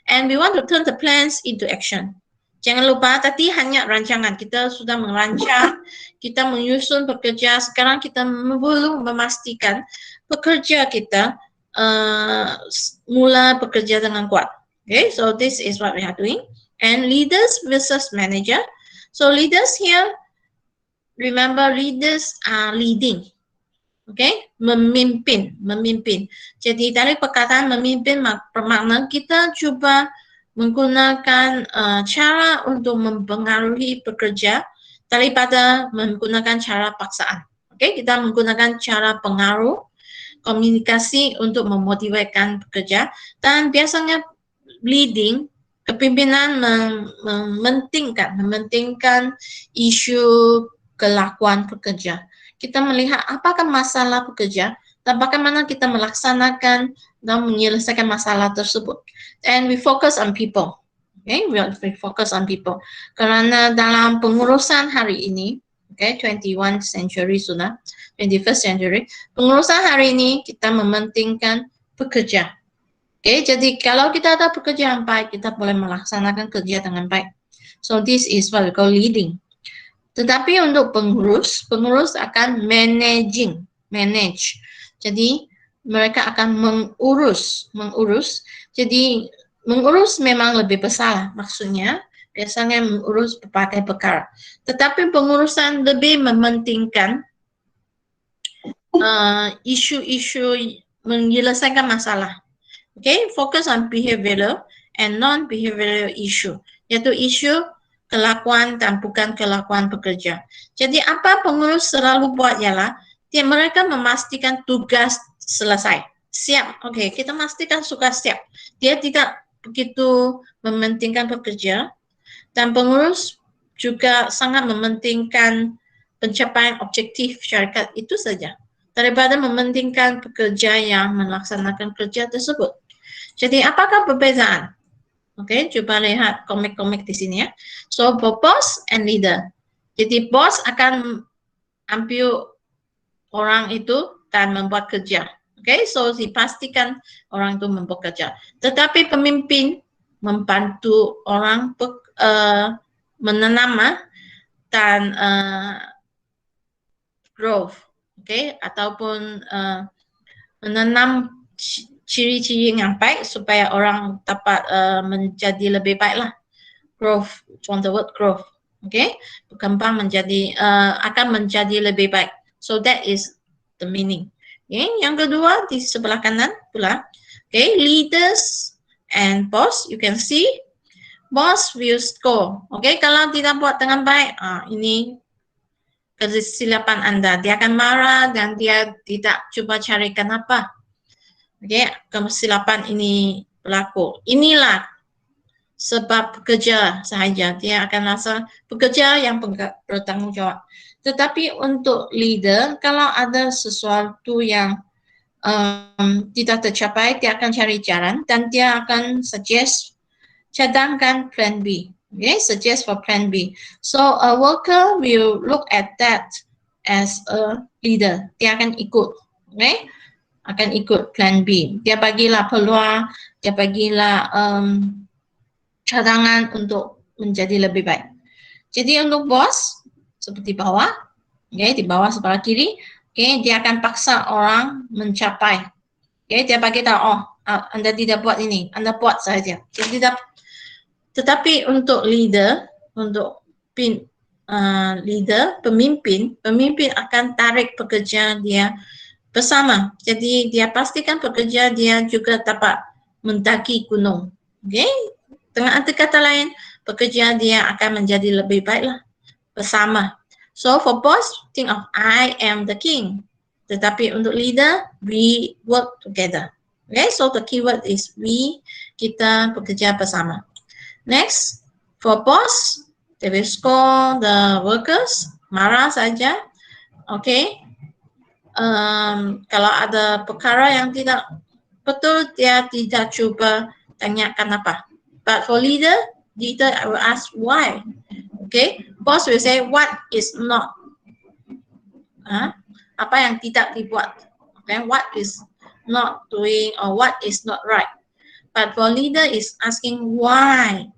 And we want to turn the plans into action. Jangan lupa tadi hanya rancangan, kita sudah merancang, kita menyusun pekerja, sekarang kita perlu memastikan pekerja kita mula bekerja dengan kuat. So this is what we are doing. And leaders versus manager. So leaders here, remember leaders are leading. Memimpin. Jadi dari perkataan memimpin bermakna kita coba menggunakan cara untuk mempengaruhi pekerja daripada menggunakan cara paksaan. Kita menggunakan cara pengaruh, komunikasi untuk memotivasikan pekerja, dan biasanya leading, kepimpinan mementingkan isu kelakuan pekerja. Kita melihat apakah masalah pekerja dan bagaimana kita melaksanakan dan menyelesaikan masalah tersebut. And we focus on people. We focus on people. Karena dalam pengurusan hari ini, 21st century sudah, 21st century, pengurusan hari ini kita mementingkan pekerja. Jadi kalau kita ada pekerja yang baik, kita boleh melaksanakan kerja dengan baik. So this is what we call leading. Tetapi untuk pengurus akan manage. Jadi mereka akan mengurus. Jadi mengurus memang lebih besar, maksudnya biasanya mengurus berbagai perkara. Tetapi pengurusan lebih mementingkan isu-isu menyelesaikan masalah. Focus on behavioral and non-behavioral issue, yaitu isu kelakuan dan bukan kelakuan pekerja. Jadi apa pengurus selalu buat ialah mereka memastikan tugas selesai, siap. Kita pastikan suka siap. Dia tidak begitu mementingkan pekerja, dan pengurus juga sangat mementingkan pencapaian objektif syarikat itu saja daripada mementingkan pekerja yang melaksanakan kerja tersebut. Jadi apakah perbezaan? Coba lihat komik-komik di sini ya. So, boss and leader. Jadi bos akan ambil orang itu dan membuat kerja. So dipastikan orang itu membuat kerja. Tetapi pemimpin membantu orang menanam dan growth, ataupun menanam ciri-ciri yang baik supaya orang dapat menjadi lebih baik lah. Growth, from the word growth, berkembang menjadi akan menjadi lebih baik. So that is the meaning. Yang kedua di sebelah kanan pula, leaders and boss. You can see boss will score. Kalau tidak buat dengan baik, ini kesilapan Anda. Dia akan marah dan dia tidak coba cari kenapa. Kesilapan ini berlaku. Inilah sebab pekerja sahaja. Dia akan rasa pekerja yang bertanggung jawab. Tetapi untuk leader, kalau ada sesuatu yang tidak tercapai, dia akan cari jalan dan dia akan suggest, cadangkan plan B. Suggest for plan B. So a worker will look at that as a leader. Dia akan ikut. Akan ikut plan B. Dia bagilah peluang, dia bagilah cadangan untuk menjadi lebih baik. Jadi untuk bos, seperti bawah, di bawah sebelah kiri, dia akan paksa orang mencapai. Dia bagi tahu, Anda tidak buat ini, Anda buat saja. Jadi tetapi untuk leader, untuk leader, pemimpin akan tarik pekerja dia bersama. Jadi dia pastikan pekerja dia juga dapat mendaki gunung. Okay? Dengan arti kata lain, pekerja dia akan menjadi lebih baiklah bersama. So for boss, think of I am the king. Tetapi untuk leader, we work together. Okay, so the keyword is we, kita bekerja bersama. Next, for boss, they will scold the workers, marah saja. Okay, kalau ada perkara yang tidak betul, dia tidak cuba tanyakan apa. But for leader I will ask why. Okay, boss will say what is not. Apa yang tidak dibuat. Okay, what is not doing or what is not right. But for leader is asking why.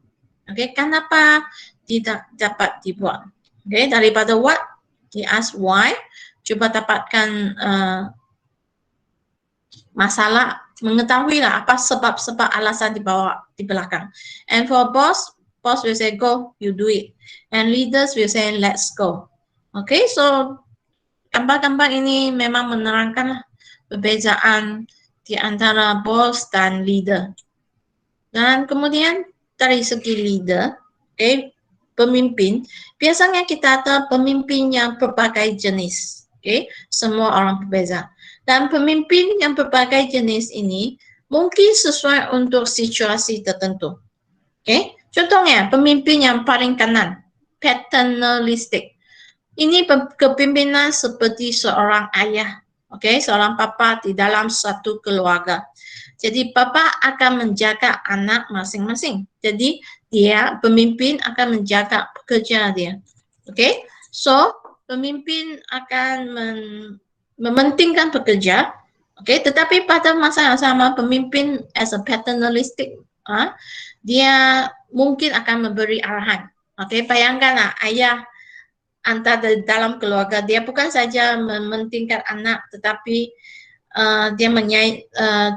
Okay, kenapa tidak dapat dibuat. Okay, daripada what, he ask why. Coba dapatkan masalah, mengetahuilah apa sebab-sebab alasan di belakang. And for boss will say go, you do it. And leaders will say let's go. Okay, so gambar-gambar ini memang menerangkan perbezaan di antara boss dan leader. Dan kemudian dari segi leader, okay, pemimpin, biasanya kita ada pemimpin yang berbagai jenis. Okay, semua orang berbeza. Dan pemimpin yang berbagai jenis ini mungkin sesuai untuk situasi tertentu. Okay, contohnya pemimpin yang paling kanan, paternalistic. Ini kepemimpinan seperti seorang ayah, okay, seorang papa di dalam satu keluarga. Jadi papa akan menjaga anak masing-masing. Jadi dia pemimpin akan menjaga pekerja dia. Okay, so pemimpin akan mementingkan pekerja. Okay, tetapi pada masa yang sama pemimpin as a paternalistic, dia mungkin akan memberi arahan. Okay, bayangkanlah ayah antara dalam keluarga, dia bukan saja mementingkan anak, tetapi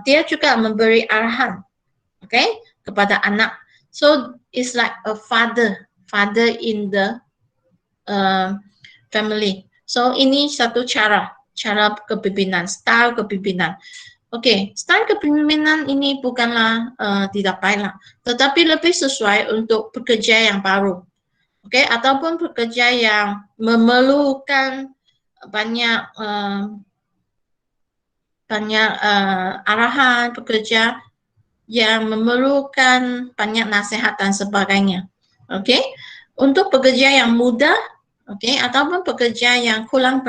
dia juga memberi arahan, okay, kepada anak. So it's like a father in the family. So ini satu cara kepemimpinan, style kepemimpinan. Okay, style kepemimpinan ini bukanlah tidak baiklah, tetapi lebih sesuai untuk pekerja yang baru. Okay, ataupun pekerja yang memerlukan banyak arahan, pekerja yang memerlukan banyak nasihat dan sebagainya. Okay, untuk pekerja yang muda, okay, ataupun pekerja yang kurang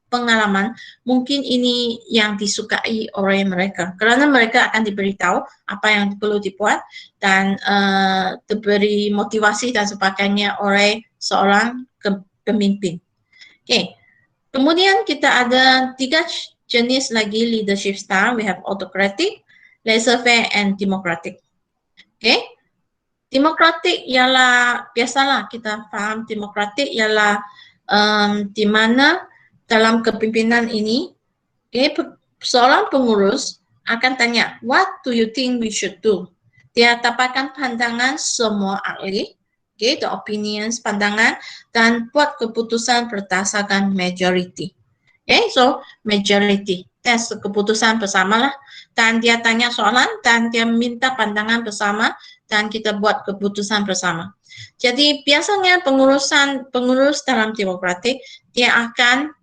pengalaman, mungkin ini yang disukai oleh mereka, kerana mereka akan diberitahu apa yang perlu dibuat dan diberi motivasi dan sebagainya oleh seorang pemimpin. Okay. Kemudian kita ada 3 jenis lagi leadership style. We have autocratic, laissez-faire, and democratic. Okay. Demokratik ialah, biasalah kita faham demokratik ialah di mana dalam kepimpinan ini, okay, seorang pengurus akan tanya, what do you think we should do? Dia dapatkan pandangan semua ahli, okay, the opinions, pandangan, dan buat keputusan berdasarkan majority. Okay, so majority, that's keputusan bersama lah. Dan dia tanya soalan, dan dia minta pandangan bersama, dan kita buat keputusan bersama. Jadi biasanya pengurus dalam demokratik, dia akan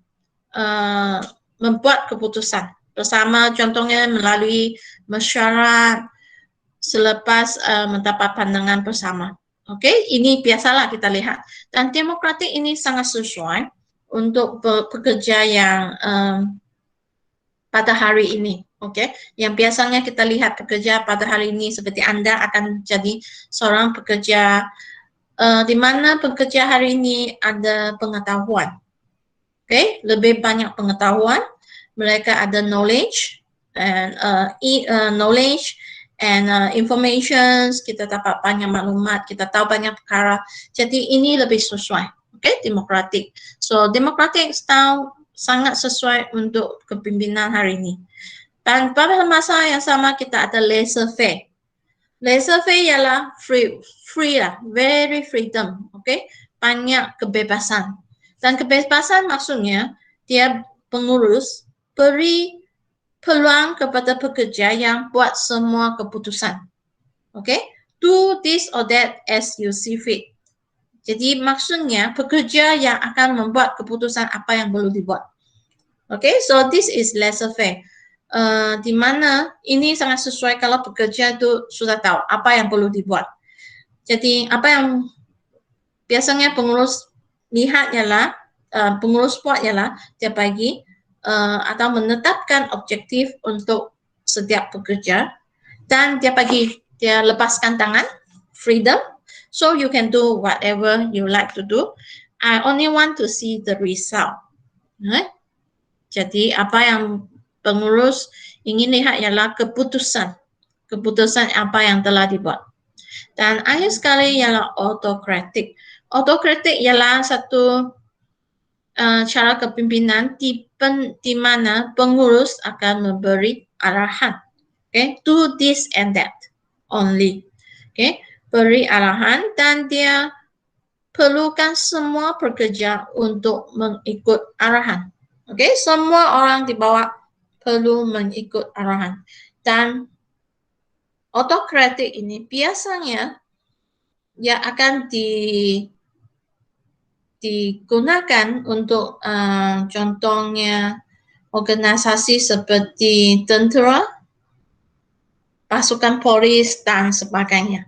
membuat keputusan bersama, contohnya melalui mesyuarat selepas mendapat pandangan bersama. Okey, ini biasalah kita lihat. Dan demokratik ini sangat sesuai untuk pekerja yang pada hari ini. Okey, yang biasanya kita lihat pekerja pada hari ini seperti Anda akan jadi seorang pekerja di mana pekerja hari ini ada pengetahuan. Okay, lebih banyak pengetahuan, mereka ada knowledge and knowledge and informations, kita dapat banyak maklumat, kita tahu banyak perkara. Jadi ini lebih sesuai, okay, demokratik. So demokratik style sangat sesuai untuk kepimpinan hari ini. Dan pada masa yang sama kita ada laissez-faire. Laissez-faire ialah free lah, very freedom, okay. banyak kebebasan. Dan kebebasan maksudnya dia pengurus beri peluang kepada pekerja yang buat semua keputusan. Okay? Do this or that as you see fit. Jadi maksudnya pekerja yang akan membuat keputusan apa yang perlu dibuat. Okay, so this is laissez-faire. Di mana ini sangat sesuai kalau pekerja itu sudah tahu apa yang perlu dibuat. Jadi apa yang biasanya pengurus lihat ialah pengurus buat ialah dia bagi atau menetapkan objektif untuk setiap pekerja dan dia lepaskan tangan, freedom, so you can do whatever you like to do. I only want to see the result. Jadi apa yang pengurus ingin lihat ialah keputusan apa yang telah dibuat. Dan akhir sekali ialah autokratik. Autokratik ialah satu cara kepimpinan di mana pengurus akan memberi arahan. Okay, do this and that only. Okay, beri arahan dan dia perlukan semua pekerja untuk mengikut arahan. Okay, semua orang di bawah perlu mengikut arahan. Dan autokratik ini biasanya ya akan digunakan untuk contohnya organisasi seperti tentera, pasukan polis dan sebagainya.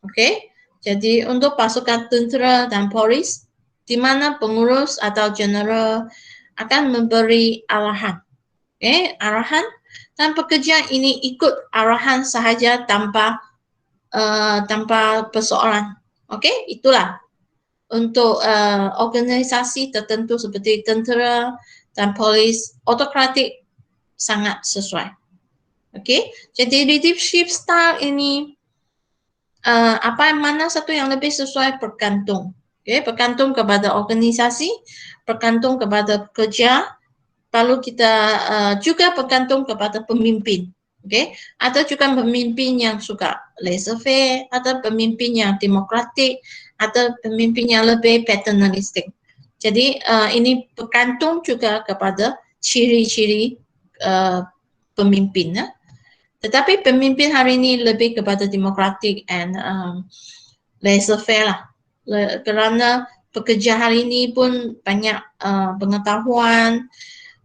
Okay, jadi untuk pasukan tentera dan polis di mana pengurus atau general akan memberi arahan. Okay, arahan dan pekerja ini ikut arahan sahaja tanpa persoalan. Okay, itulah untuk organisasi tertentu seperti tentera dan polis, autokratik sangat sesuai. Okay, jadi leadership style ini mana satu yang lebih sesuai bergantung. Okay, bergantung kepada organisasi, bergantung kepada pekerja, lalu kita juga bergantung kepada pemimpin. Okay, ada juga pemimpin yang suka laissez-faire, ada pemimpin yang demokratik, atau pemimpin yang lebih paternalistik. Jadi ini bergantung juga kepada ciri-ciri pemimpin. Tetapi pemimpin hari ini lebih kepada demokratik and laissez-faire lah. Kerana pekerja hari ini pun banyak pengetahuan,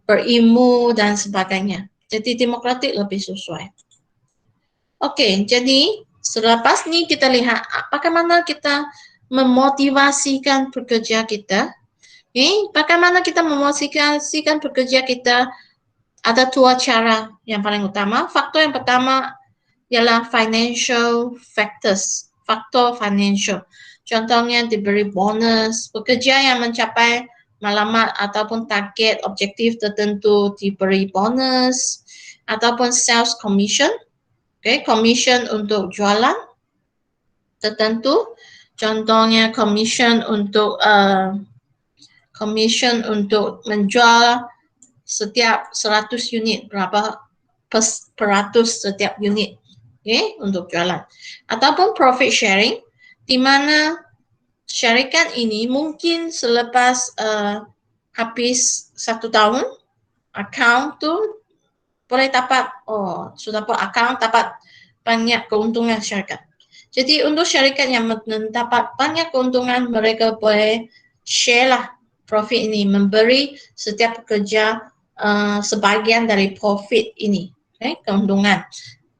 berilmu dan sebagainya. Jadi demokratik lebih sesuai. Okey, jadi selepas ni kita lihat bagaimana kita memotivasikan pekerja kita. Bagaimana kita memotivasikan pekerja kita? Ada dua cara yang paling utama. Faktor yang pertama ialah financial factors, faktor financial. Contohnya diberi bonus, pekerja yang mencapai matlamat ataupun target objektif tertentu diberi bonus, ataupun sales commission. Okay, commission untuk jualan tertentu. Contohnya commission untuk menjual setiap 100 unit, berapa peratus setiap unit, okay, untuk jualan. Ataupun profit sharing, di mana syarikat ini mungkin selepas habis 1 tahun, akaun tu boleh dapat, sudah buat akaun dapat banyak keuntungan syarikat. Jadi untuk syarikat yang mendapat banyak keuntungan, mereka boleh share lah profit ini, memberi setiap pekerja sebahagian dari profit ini, okay, keuntungan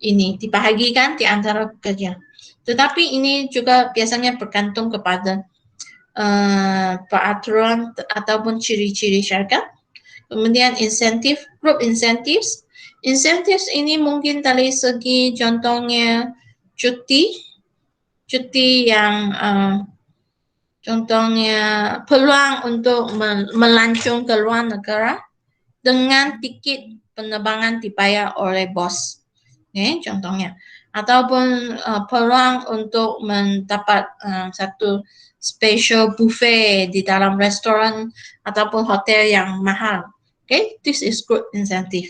ini dibahagikan di antara pekerja. Tetapi ini juga biasanya bergantung kepada peraturan ataupun ciri-ciri syarikat. Kemudian insentif, group incentives. Incentives ini mungkin dari segi contohnya cuti yang contohnya peluang untuk melancong ke luar negara dengan tiket penerbangan dibayar oleh bos. Okay, contohnya. Ataupun peluang untuk mendapat satu special buffet di dalam restoran ataupun hotel yang mahal. Okay, this is good incentive.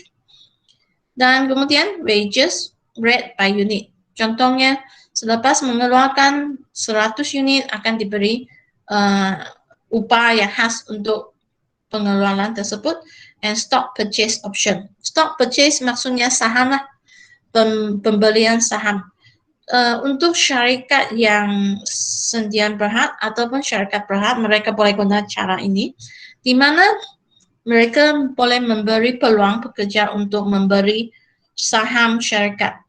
Dan kemudian wages rate by unit. Contohnya selepas mengeluarkan 100 unit akan diberi upaya khas untuk pengeluaran tersebut. And stock purchase option. Stock purchase maksudnya saham lah, pembelian saham. Untuk syarikat yang sendirian berhad ataupun syarikat berhad, mereka boleh guna cara ini, di mana mereka boleh memberi peluang pekerja untuk memberi saham syarikat.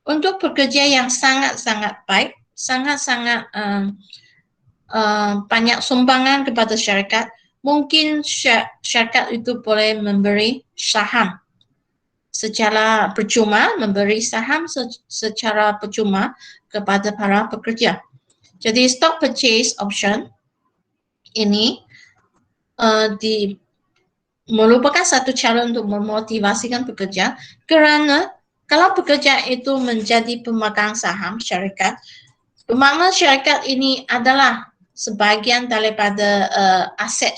Untuk pekerja yang sangat-sangat baik, sangat-sangat banyak sumbangan kepada syarikat, mungkin syarikat itu boleh memberi saham secara percuma, memberi saham secara percuma kepada para pekerja. Jadi stock purchase option ini merupakan satu cara untuk memotivasikan pekerja, kerana kalau pekerja itu menjadi pemegang saham syarikat, bermakna syarikat ini adalah sebahagian daripada aset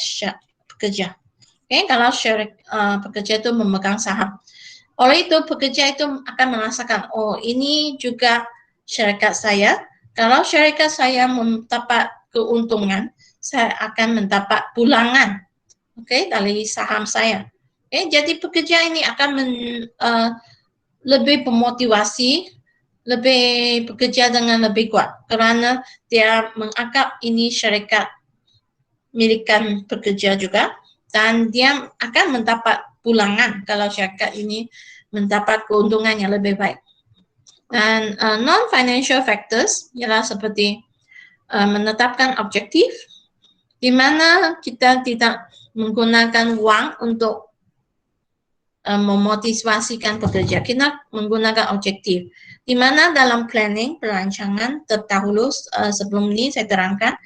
pekerja. Okay? Kalau pekerja itu memegang saham. Oleh itu, pekerja itu akan merasakan, oh ini juga syarikat saya. Kalau syarikat saya mendapat keuntungan, saya akan mendapat pulangan, dari saham saya. Jadi pekerja ini akan lebih bermotivasi, lebih bekerja dengan lebih kuat, kerana dia menganggap ini syarikat milikan pekerja juga, dan dia akan mendapat pulangan kalau syarikat ini mendapat keuntungan yang lebih baik. Dan non-financial factors ialah seperti menetapkan objektif, di mana kita tidak menggunakan wang untuk memotivasikan pekerja. Kita menggunakan objektif, di mana dalam planning, perancangan terdahulu sebelum ini saya terangkan,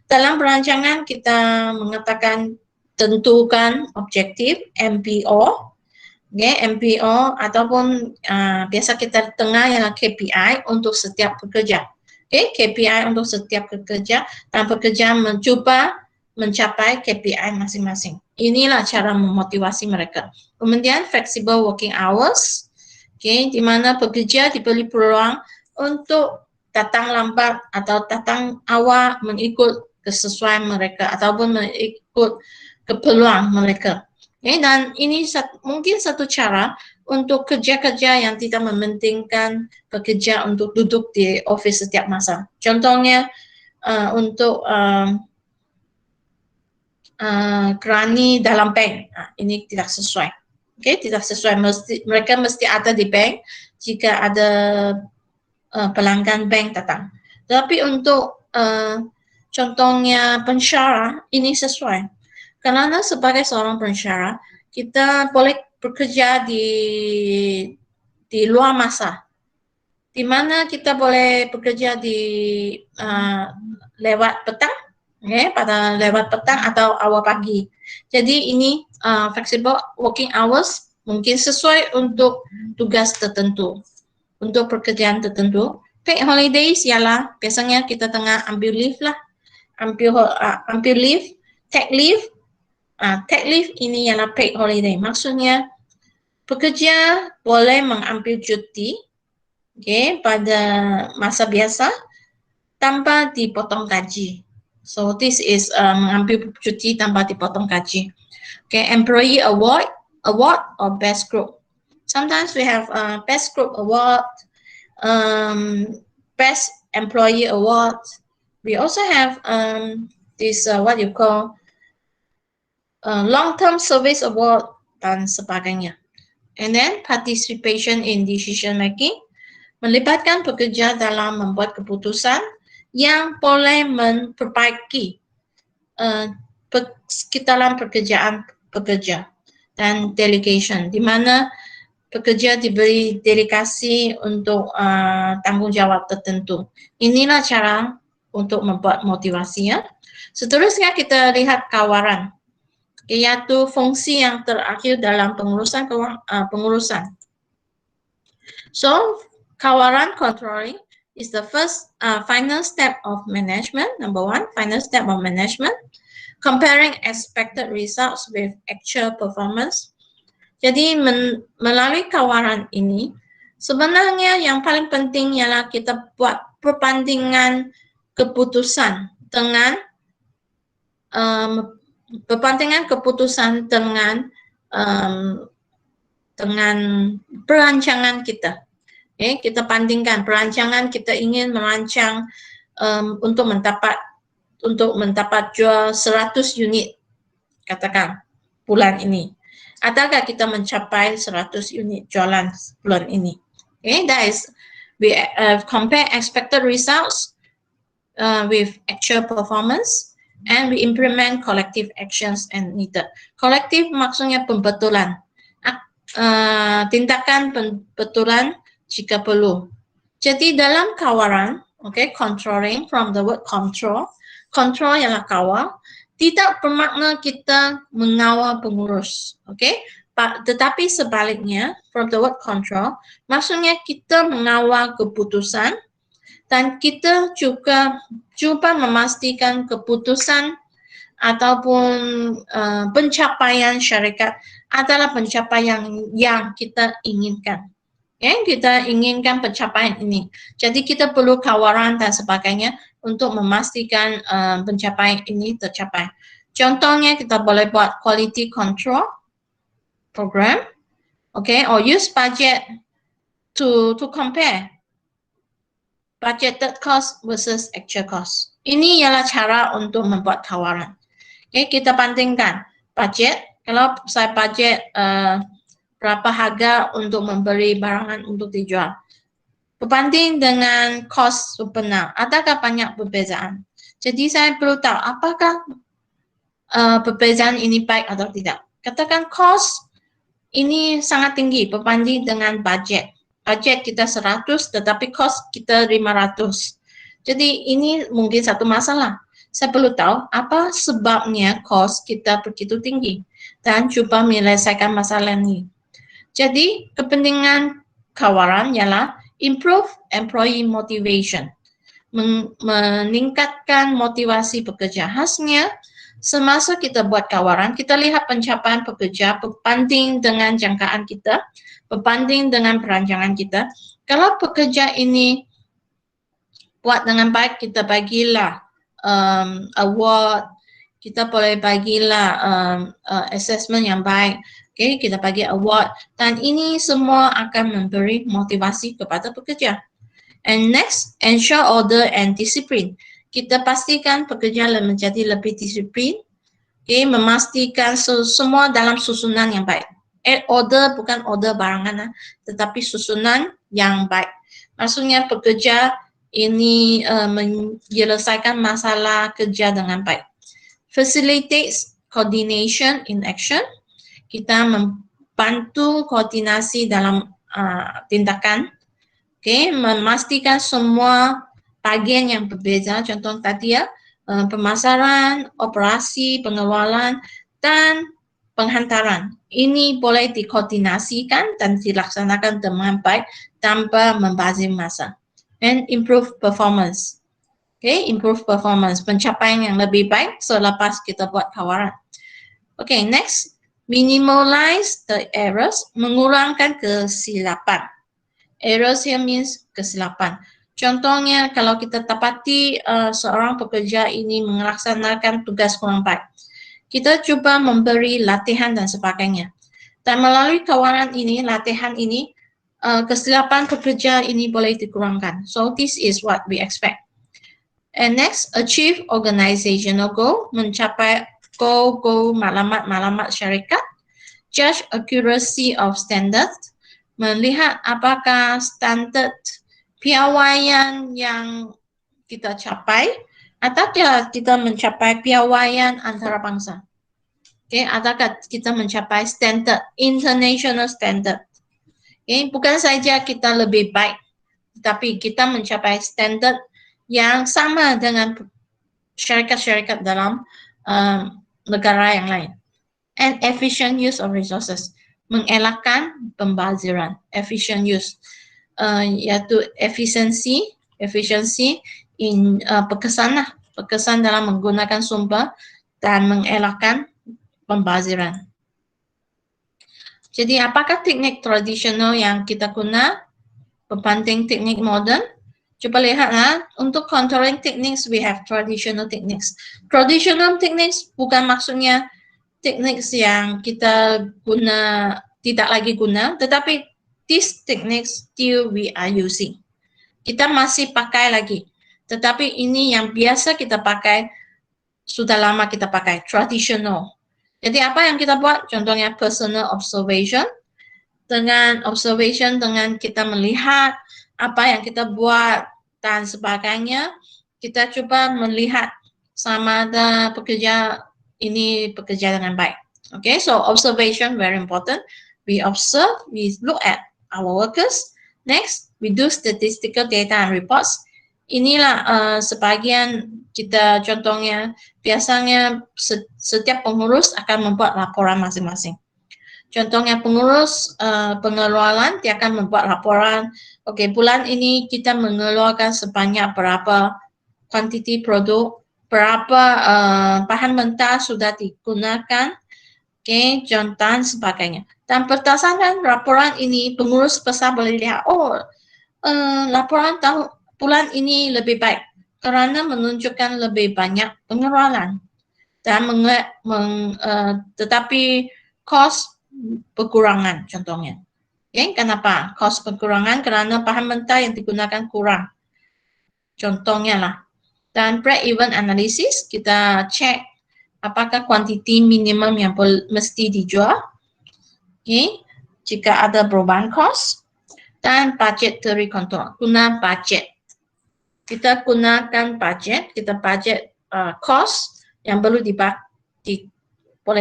dalam perancangan kita mengatakan tentukan objektif MPO, MPO ataupun biasa kita tengah yang KPI untuk setiap pekerja. KPI untuk setiap pekerja, dan pekerja mencuba mencapai KPI masing-masing. Inilah cara memotivasi mereka. Kemudian flexible working hours, di mana pekerja diberi peluang untuk datang lambat atau datang awal mengikut kesesuaian mereka ataupun mengikut keperluan mereka. Dan ini mungkin satu cara untuk kerja-kerja yang tidak mementingkan pekerja untuk duduk di office setiap masa. Contohnya untuk kerani dalam bank, ini tidak sesuai. Tidak sesuai. Mereka mesti ada di bank jika ada pelanggan bank datang. Tapi untuk contohnya pensyarah, ini sesuai. Karena sebagai seorang pensyarah, kita boleh bekerja di luar masa, di mana kita boleh bekerja di lewat petang, pada lewat petang atau awal pagi. Jadi ini flexible working hours mungkin sesuai untuk tugas tertentu, untuk pekerjaan tertentu. Paid holidays ialah biasanya kita tengah ambil leave lah, ambil leave, take leave. Take leave ini ialah paid holiday. Maksudnya pekerja boleh mengambil cuti pada masa biasa tanpa dipotong gaji. So this is mengambil cuti tanpa dipotong gaji. Employee award or best group. Sometimes we have best group award, best employee award. We also have this what you call long-term service award dan sebagainya. And then participation in decision making, melibatkan pekerja dalam membuat keputusan yang boleh memperbaiki sekitaran pekerjaan pekerja, dan delegation, di mana pekerja diberi delegasi untuk tanggung jawab tertentu. Inilah cara untuk membuat motivasinya. Seterusnya kita lihat kawaran, yaitu fungsi yang terakhir dalam pengurusan. So, kawaran controlling is the first final step of management. Number one, final step of management, comparing expected results with actual performance. Jadi melalui kawaran ini, sebenarnya yang paling penting ialah kita buat perbandingan keputusan dengan berpandangan keputusan dengan perancangan kita. Okay, kita bandingkan perancangan kita ingin merancang untuk mendapat jual 100 unit katakan bulan ini. Adakah kita mencapai 100 unit jualan bulan ini? Okay, that is we compare expected results with actual performance and we implement collective actions and needed. Collective maksudnya pembetulan. Tindakan pembetulan jika perlu. Jadi dalam kawalan, okay, controlling from the word control ialah kawal, tidak bermakna kita mengawal pengurus, okay? Tetapi sebaliknya, from the word control, maksudnya kita mengawal keputusan dan kita juga cuba memastikan keputusan ataupun pencapaian syarikat adalah pencapaian yang kita inginkan. Okay? Kita inginkan pencapaian ini. Jadi kita perlu kawalan dan sebagainya untuk memastikan pencapaian ini tercapai. Contohnya kita boleh buat quality control program, okay, or use budget to compare budgeted cost versus actual cost. Ini ialah cara untuk membuat kawalan. Okay, kita bandingkan budget. Kalau saya budget berapa harga untuk membeli barangan untuk dijual, berbanding dengan kos sebenar, adakah banyak perbezaan? Jadi saya perlu tahu apakah perbezaan ini baik atau tidak. Katakan kos ini sangat tinggi berbanding dengan budget. Budget kita 100 tetapi kos kita 500. Jadi ini mungkin satu masalah. Saya perlu tahu apa sebabnya kos kita begitu tinggi dan cuba menyelesaikan masalah ini. Jadi kepentingan kawalan ialah improve employee motivation, meningkatkan motivasi pekerja. Khasnya semasa kita buat kawalan, kita lihat pencapaian pekerja berbanding dengan jangkaan kita, berbanding dengan perancangan kita. Kalau pekerja ini buat dengan baik, kita bagilah award, kita boleh bagilah assessment yang baik. Okay, kita bagi award dan ini semua akan memberi motivasi kepada pekerja. And next, ensure order and discipline. Kita pastikan pekerja menjadi lebih disiplin. Okay, memastikan semua dalam susunan yang baik. Order bukan order barangan, tetapi susunan yang baik. Maksudnya pekerja ini menyelesaikan masalah kerja dengan baik. Facilitates coordination in action. Kita membantu koordinasi dalam tindakan, okay, memastikan semua bagian yang berbeza, contoh tadi ya, pemasaran, operasi, pengeluaran, dan penghantaran. Ini boleh dikoordinasikan dan dilaksanakan dengan baik tanpa membazir masa. And improve performance. Okay, improve performance, pencapaian yang lebih baik selepas kita buat kawalan. Okay, next. Minimize the errors, mengurangkan kesilapan. Errors here means kesilapan. Contohnya kalau kita dapati seorang pekerja ini melaksanakan tugas kurang baik, kita coba memberi latihan dan sebagainya. Dan melalui kawalan ini, latihan ini, kesilapan pekerja ini boleh dikurangkan. So this is what we expect. And next, achieve organizational goal, mencapai goal maklumat syarikat, judge accuracy of standards, melihat apakah standard piawaian yang kita capai, ataukah kita mencapai piawaian antara bangsa. Okay, adakah kita mencapai standard, international standard. Okay, bukan saja kita lebih baik, tetapi kita mencapai standard yang sama dengan syarikat-syarikat dalam negara yang lain. And efficient use of resources, mengelakkan pembaziran, efficient use, yaitu efisiensi in pekesan dalam menggunakan sumber dan mengelakkan pembaziran. Jadi apakah teknik tradisional yang kita guna berbanding teknik modern? Coba lihat untuk contouring techniques we have traditional techniques. Traditional techniques bukan maksudnya techniques yang kita tidak lagi guna, tetapi these techniques still we are using. Kita masih pakai lagi. Tetapi ini yang biasa kita pakai, sudah lama kita pakai, traditional. Jadi apa yang kita buat? Contohnya personal observation. Dengan observation, dengan kita melihat apa yang kita buat dan sebagainya, kita coba melihat sama ada pekerja ini bekerja dengan baik. Okay, so observation very important. We observe, we look at our workers. Next, we do statistical data and reports. Inilah sebagian kita contohnya, biasanya setiap pengurus akan membuat laporan masing-masing. Contohnya pengurus pengeluaran, dia akan membuat laporan, oke, bulan ini kita mengeluarkan sebanyak berapa kuantiti produk, berapa bahan mentah sudah digunakan, oke, dan sebagainya. Dan berdasarkan laporan ini, pengurus besar boleh lihat, laporan bulan ini lebih baik karena menunjukkan lebih banyak pengeluaran. Dan tetapi cost berkurangan contohnya. Okay, kenapa? Cost berkurangan karena bahan mentah yang digunakan kurang. Contohnya lah. Dan break-even analysis, kita cek apakah kuantiti minimum yang mesti dijual. Okay, jika ada perubahan cost. Dan budgetary control, guna budget. Kita gunakan budget, kita budget cost yang boleh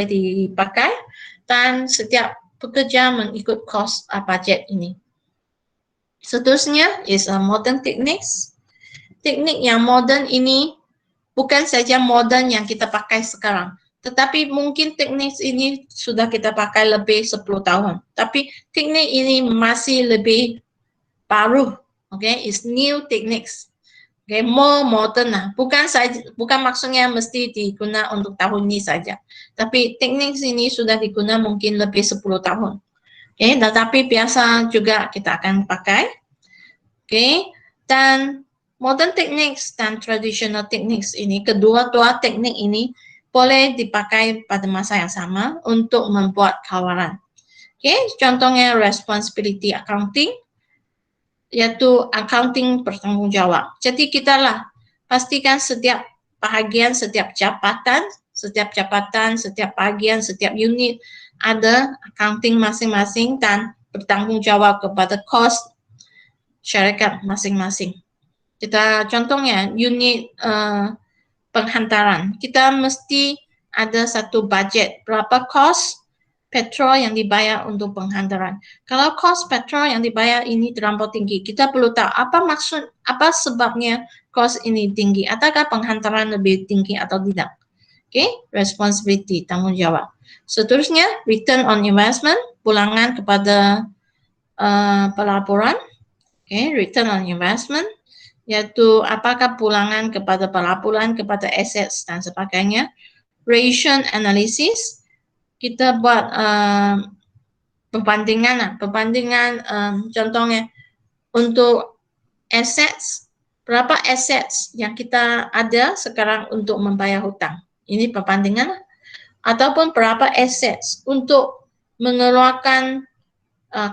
dipakai, dan setiap pekerja mengikut cost budget ini. Seterusnya is modern techniques. Teknik yang modern ini bukan saja modern yang kita pakai sekarang, tetapi mungkin teknik ini sudah kita pakai lebih 10 tahun. Tapi teknik ini masih lebih baru, okay? It's new techniques. Okay, more modern lah. Bukan maksudnya mesti digunakan untuk tahun ini saja. Tapi teknik ini sudah digunakan mungkin lebih 10 tahun. Okay, tetapi biasa juga kita akan pakai. Okay, dan modern techniques dan traditional techniques ini, kedua-dua teknik ini boleh dipakai pada masa yang sama untuk membuat kawalan. Okay, contohnya responsibility accounting, yaitu accounting bertanggung jawab. Jadi kita lah pastikan setiap bahagian, setiap jabatan, setiap bagian, setiap unit ada accounting masing-masing dan bertanggung jawab kepada cost syarikat masing-masing. Kita contohnya unit penghantaran, kita mesti ada satu budget berapa cost petrol yang dibayar untuk penghantaran. Kalau cost petrol yang dibayar ini terlampau tinggi, kita perlu tahu apa sebabnya cost ini tinggi, ataukah penghantaran lebih tinggi atau tidak. Okay, responsibility, tanggung jawab. Seterusnya, return on investment, pulangan kepada pelaporan. Okay, return on investment, yaitu apakah pulangan kepada pelaporan, kepada assets dan sebagainya. Ration analysis, kita buat perbandingan contohnya untuk assets, berapa assets yang kita ada sekarang untuk membayar hutang. Ini perbandingan, ataupun berapa assets untuk mengeluarkan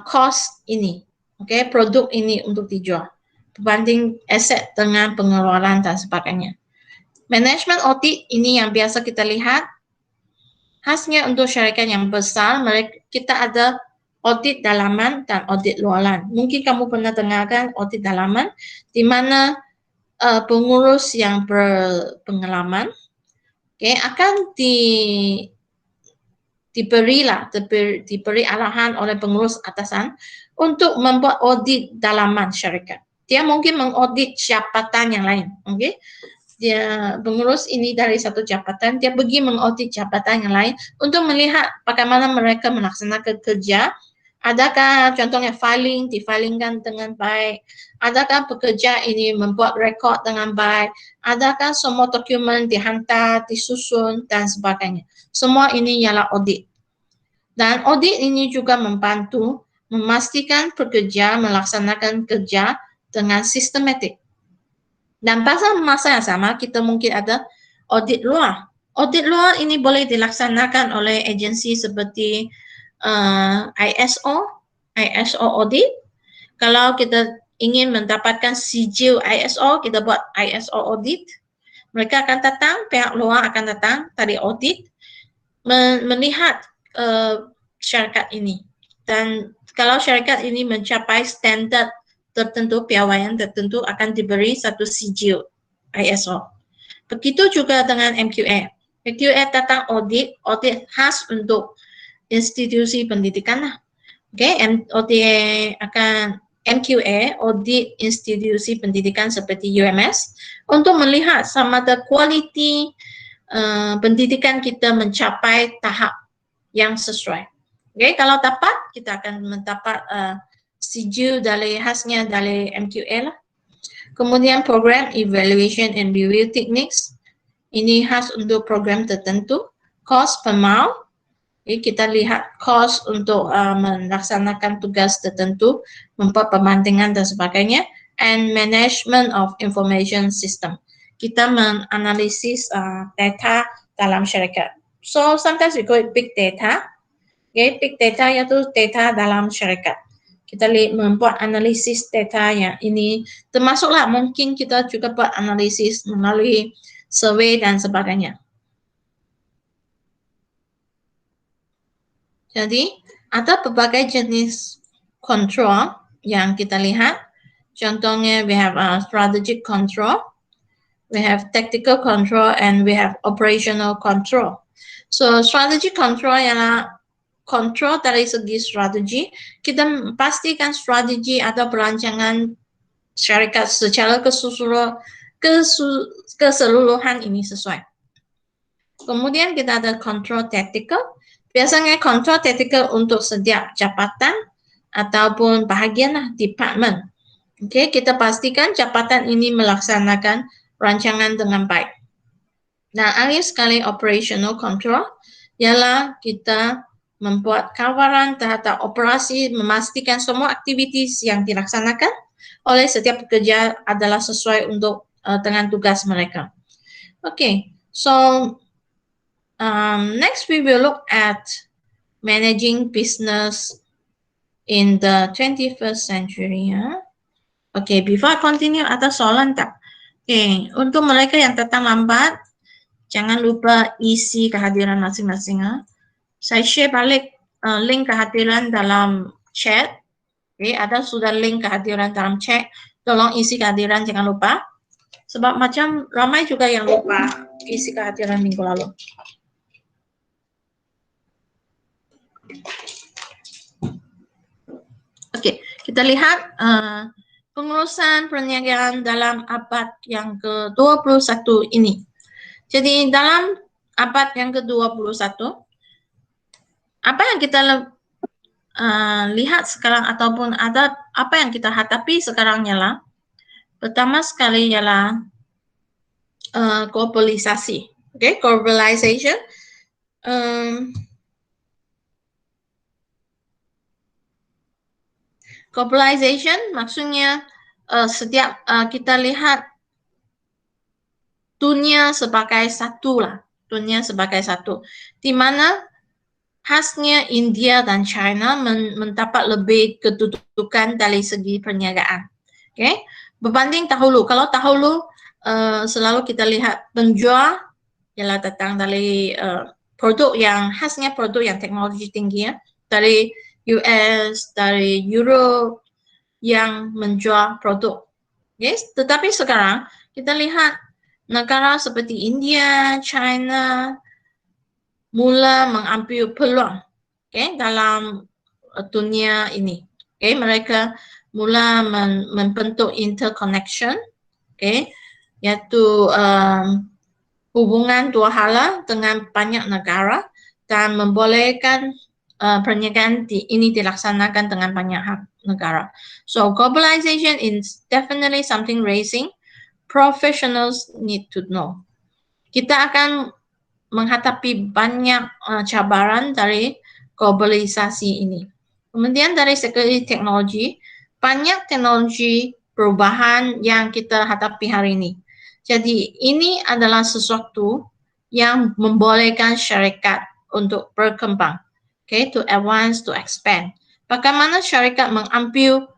cost ini, okay, produk ini untuk dijual. Berbanding aset dengan pengeluaran dan sebagainya. Management audit ini yang biasa kita lihat. Khasnya untuk syarikat yang besar, kita ada audit dalaman dan audit luaran. Mungkin kamu pernah dengarkan audit dalaman, di mana pengurus yang berpengalaman, okay, akan diberi arahan oleh pengurus atasan untuk membuat audit dalaman syarikat. Dia mungkin mengaudit jabatan yang lain, okay? Dia pengurus ini dari satu jabatan, dia pergi mengaudit jabatan yang lain untuk melihat bagaimana mereka melaksanakan kerja. Adakah contohnya difilingkan dengan baik? Adakah pekerja ini membuat rekod dengan baik? Adakah semua dokumen dihantar, disusun dan sebagainya? Semua ini ialah audit. Dan audit ini juga membantu memastikan pekerja melaksanakan kerja dengan sistematik. Dan pada masa yang sama kita mungkin ada audit luar. Audit luar ini boleh dilaksanakan oleh agensi seperti ISO audit. Kalau kita ingin mendapatkan sijil ISO, kita buat ISO audit. Mereka akan datang, pihak luar akan datang, tadi audit, melihat syarikat ini. Dan kalau syarikat ini mencapai standar tertentu, piawaian tertentu, akan diberi satu sijil ISO. Begitu juga dengan MQA. MQA datang audit khas untuk institusi pendidikan lah. MQA audit institusi pendidikan seperti UMS untuk melihat sama ada kualiti pendidikan kita mencapai tahap yang sesuai. Kalau dapat, kita akan mendapat sijil dari khasnya dari MQA lah. Kemudian program evaluation and review techniques. Ini khas untuk program tertentu. Cost per mile. Kita lihat cost untuk melaksanakan tugas tertentu, membuat perbandingan dan sebagainya. And management of information system. Kita menganalisis data dalam syarikat. So sometimes we call it big data. Big data yaitu data dalam syarikat. Kita membuat analisis data yang ini, termasuklah mungkin kita juga buat analisis melalui survei dan sebagainya. Jadi, ada berbagai jenis control yang kita lihat. Contohnya, we have strategic control, we have tactical control, and we have operational control. So, strategic control ialah kontrol dari segi strategi, kita pastikan strategi atau perancangan syarikat secara keseluruhan ini sesuai. Kemudian kita ada kontrol tactical. Biasanya kontrol tactical untuk setiap jabatan ataupun bahagian department. Kita pastikan jabatan ini melaksanakan rancangan dengan baik. Nah, akhir sekali operational control ialah kita membuat kawaran terhadap operasi, memastikan semua aktivitas yang dilaksanakan oleh setiap pekerja adalah sesuai untuk dengan tugas mereka. So next we will look at managing business in the 21st century. Before I continue, ada soalan tak? Untuk mereka yang datang lambat, jangan lupa isi kehadiran masing-masing. Saya share balik link kehadiran dalam chat. Ada sudah link kehadiran dalam chat. Tolong isi kehadiran, jangan lupa. Sebab macam ramai juga yang lupa isi kehadiran minggu lalu. Kita lihat pengurusan perniagaan dalam abad yang ke-21 ini. Jadi dalam abad yang ke-21, apa yang kita lihat sekarang ataupun ada apa yang kita hadapi sekarang ialah pertama sekali ialah globalisasi. Globalization. Globalization maksudnya setiap kita lihat dunia sebagai satu lah, dunia sebagai satu, di mana khasnya India dan China mendapat lebih kedudukan dari segi perniagaan. Berbanding dahulu, kalau dahulu selalu kita lihat penjual ialah datang dari produk yang khasnya produk yang teknologi tinggi dari US, dari Europe yang menjual produk. Tetapi sekarang kita lihat negara seperti India, China mula mengambil peluang dalam dunia ini. Mereka mula membentuk interconnection, yaitu hubungan dua hala dengan banyak negara dan membolehkan perniagaan ini dilaksanakan dengan banyak negara. So globalization is definitely something raising professionals need to know. Kita akan menghadapi banyak cabaran dari globalisasi ini. Kemudian dari segi teknologi, banyak teknologi perubahan yang kita hadapi hari ini. Jadi ini adalah sesuatu yang membolehkan syarikat untuk berkembang, okay, to advance, to expand. Bagaimana syarikat mengambil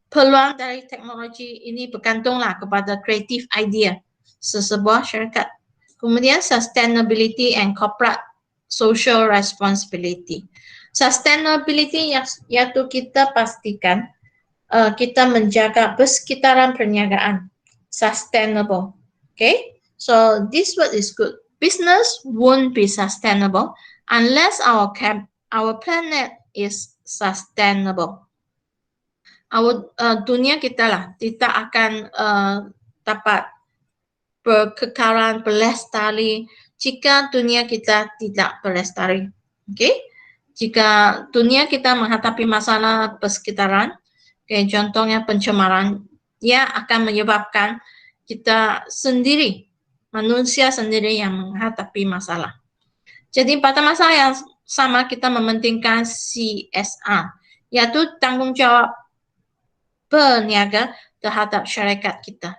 peluang dari teknologi ini bergantunglah kepada creative idea sesebuah syarikat. Kemudian sustainability and corporate social responsibility. Sustainability yaitu kita pastikan kita menjaga persekitaran perniagaan sustainable. Okay, so this word is good. Business won't be sustainable unless our planet is sustainable. Dunia kita lah tidak akan dapat berkekalan, berlestari jika dunia kita tidak berlestari. Okay? Jika dunia kita menghadapi masalah persekitaran, okay, contohnya pencemaran, ia akan menyebabkan kita sendiri, manusia sendiri yang menghadapi masalah. Jadi pada masa yang sama kita mementingkan CSR, yaitu tanggung jawab berniaga terhadap syarikat kita,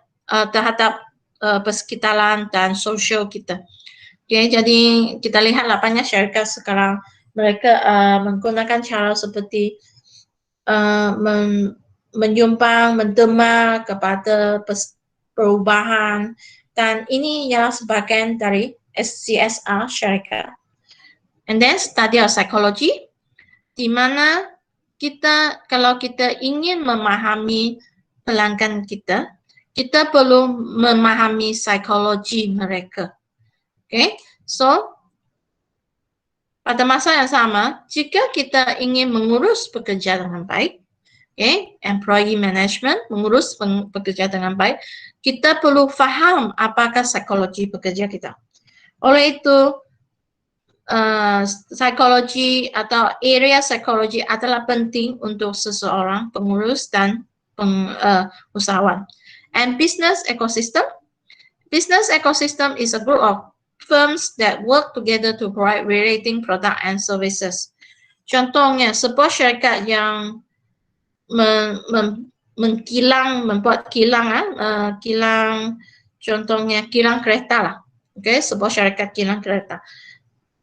terhadap persekitaran dan sosial kita. Okay, jadi kita lihatlah banyak syarikat sekarang mereka menggunakan cara seperti menyumbang, mendema kepada perubahan, dan ini ialah sebahagian dari CSR syarikat. And then study of psychology, di mana kita kalau kita ingin memahami pelanggan kita, kita perlu memahami psikologi mereka. Okay, so pada masa yang sama, jika kita ingin mengurus pekerja dengan baik, okay, employee management, mengurus pekerja dengan baik, kita perlu faham apakah psikologi pekerja kita. Oleh itu, psikologi atau area psikologi adalah penting untuk seseorang pengurus dan usahawan. And business ecosystem. Business ecosystem is a group of firms that work together to provide relating product and services. Contohnya, sebuah syarikat yang membuat kilang, contohnya kilang kereta lah. Okay, sebuah syarikat kilang kereta.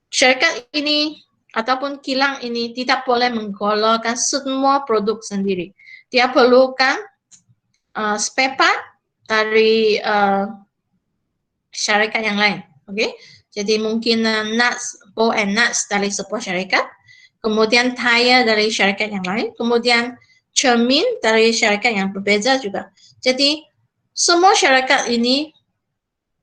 Syarikat ini ataupun kilang ini tidak boleh mengeluarkan semua produk sendiri. Dia perlukan spare part dari syarikat yang lain. Okay? Jadi mungkin nuts, bolt and nuts dari sebuah syarikat, kemudian tire dari syarikat yang lain, kemudian cermin dari syarikat yang berbeza juga. Jadi semua syarikat ini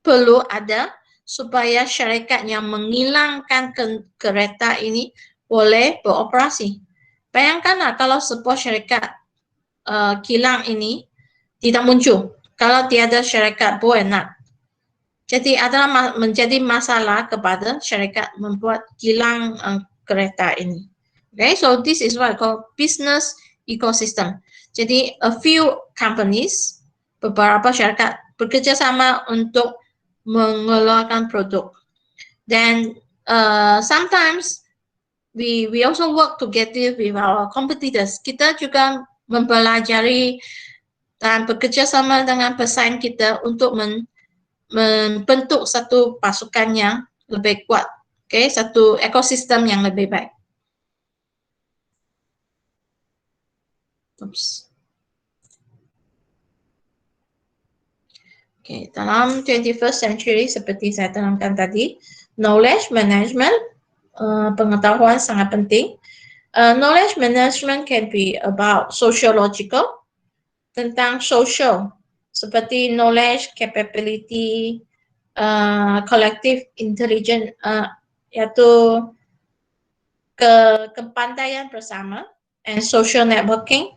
perlu ada supaya syarikat yang menghilangkan kereta ini boleh beroperasi. Bayangkanlah kalau sebuah syarikat kilang ini tidak muncul, kalau tiada syarikat bolt and nut. Jadi adalah menjadi masalah kepada syarikat membuat kilang kereta ini. Okay, so this is what I call business ecosystem. Jadi a few companies, beberapa syarikat bekerja sama untuk mengeluarkan produk. Then sometimes we also work together with our competitors. Kita juga mempelajari dan bekerja sama dengan pesaing kita untuk membentuk satu pasukan yang lebih kuat, okay? Satu ekosistem yang lebih baik. Oops. Okay, dalam 21st century seperti saya terangkan tadi, knowledge management, pengetahuan sangat penting. Knowledge management can be about sociological, tentang social, seperti knowledge, capability, collective intelligence, yaitu kepandaian bersama, and social networking.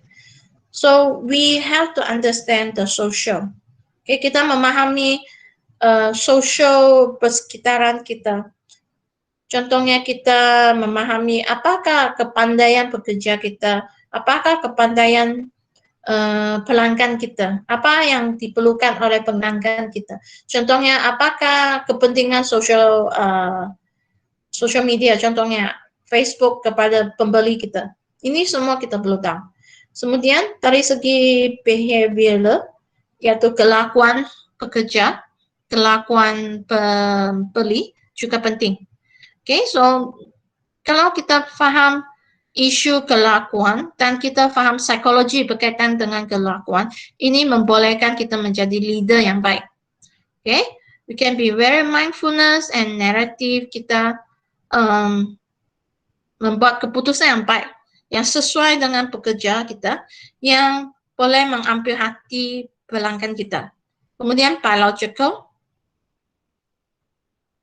So we have to understand the social. Okay, kita memahami social persekitaran kita. Contohnya kita memahami apakah kepandaian pekerja kita, apakah kepandaian pelanggan kita, apa yang diperlukan oleh pelanggan kita. Contohnya apakah kepentingan social media, contohnya Facebook kepada pembeli kita. Ini semua kita perlu tahu. Kemudian dari segi behavioral, yaitu kelakuan pekerja, kelakuan pembeli juga penting. Okay, so kalau kita faham isu kelakuan dan kita faham psikologi berkaitan dengan kelakuan, ini membolehkan kita menjadi leader yang baik. Okay, we can be very mindfulness and narrative, kita membuat keputusan yang baik, yang sesuai dengan pekerja kita, yang boleh mengambil hati pelanggan kita. Kemudian biological,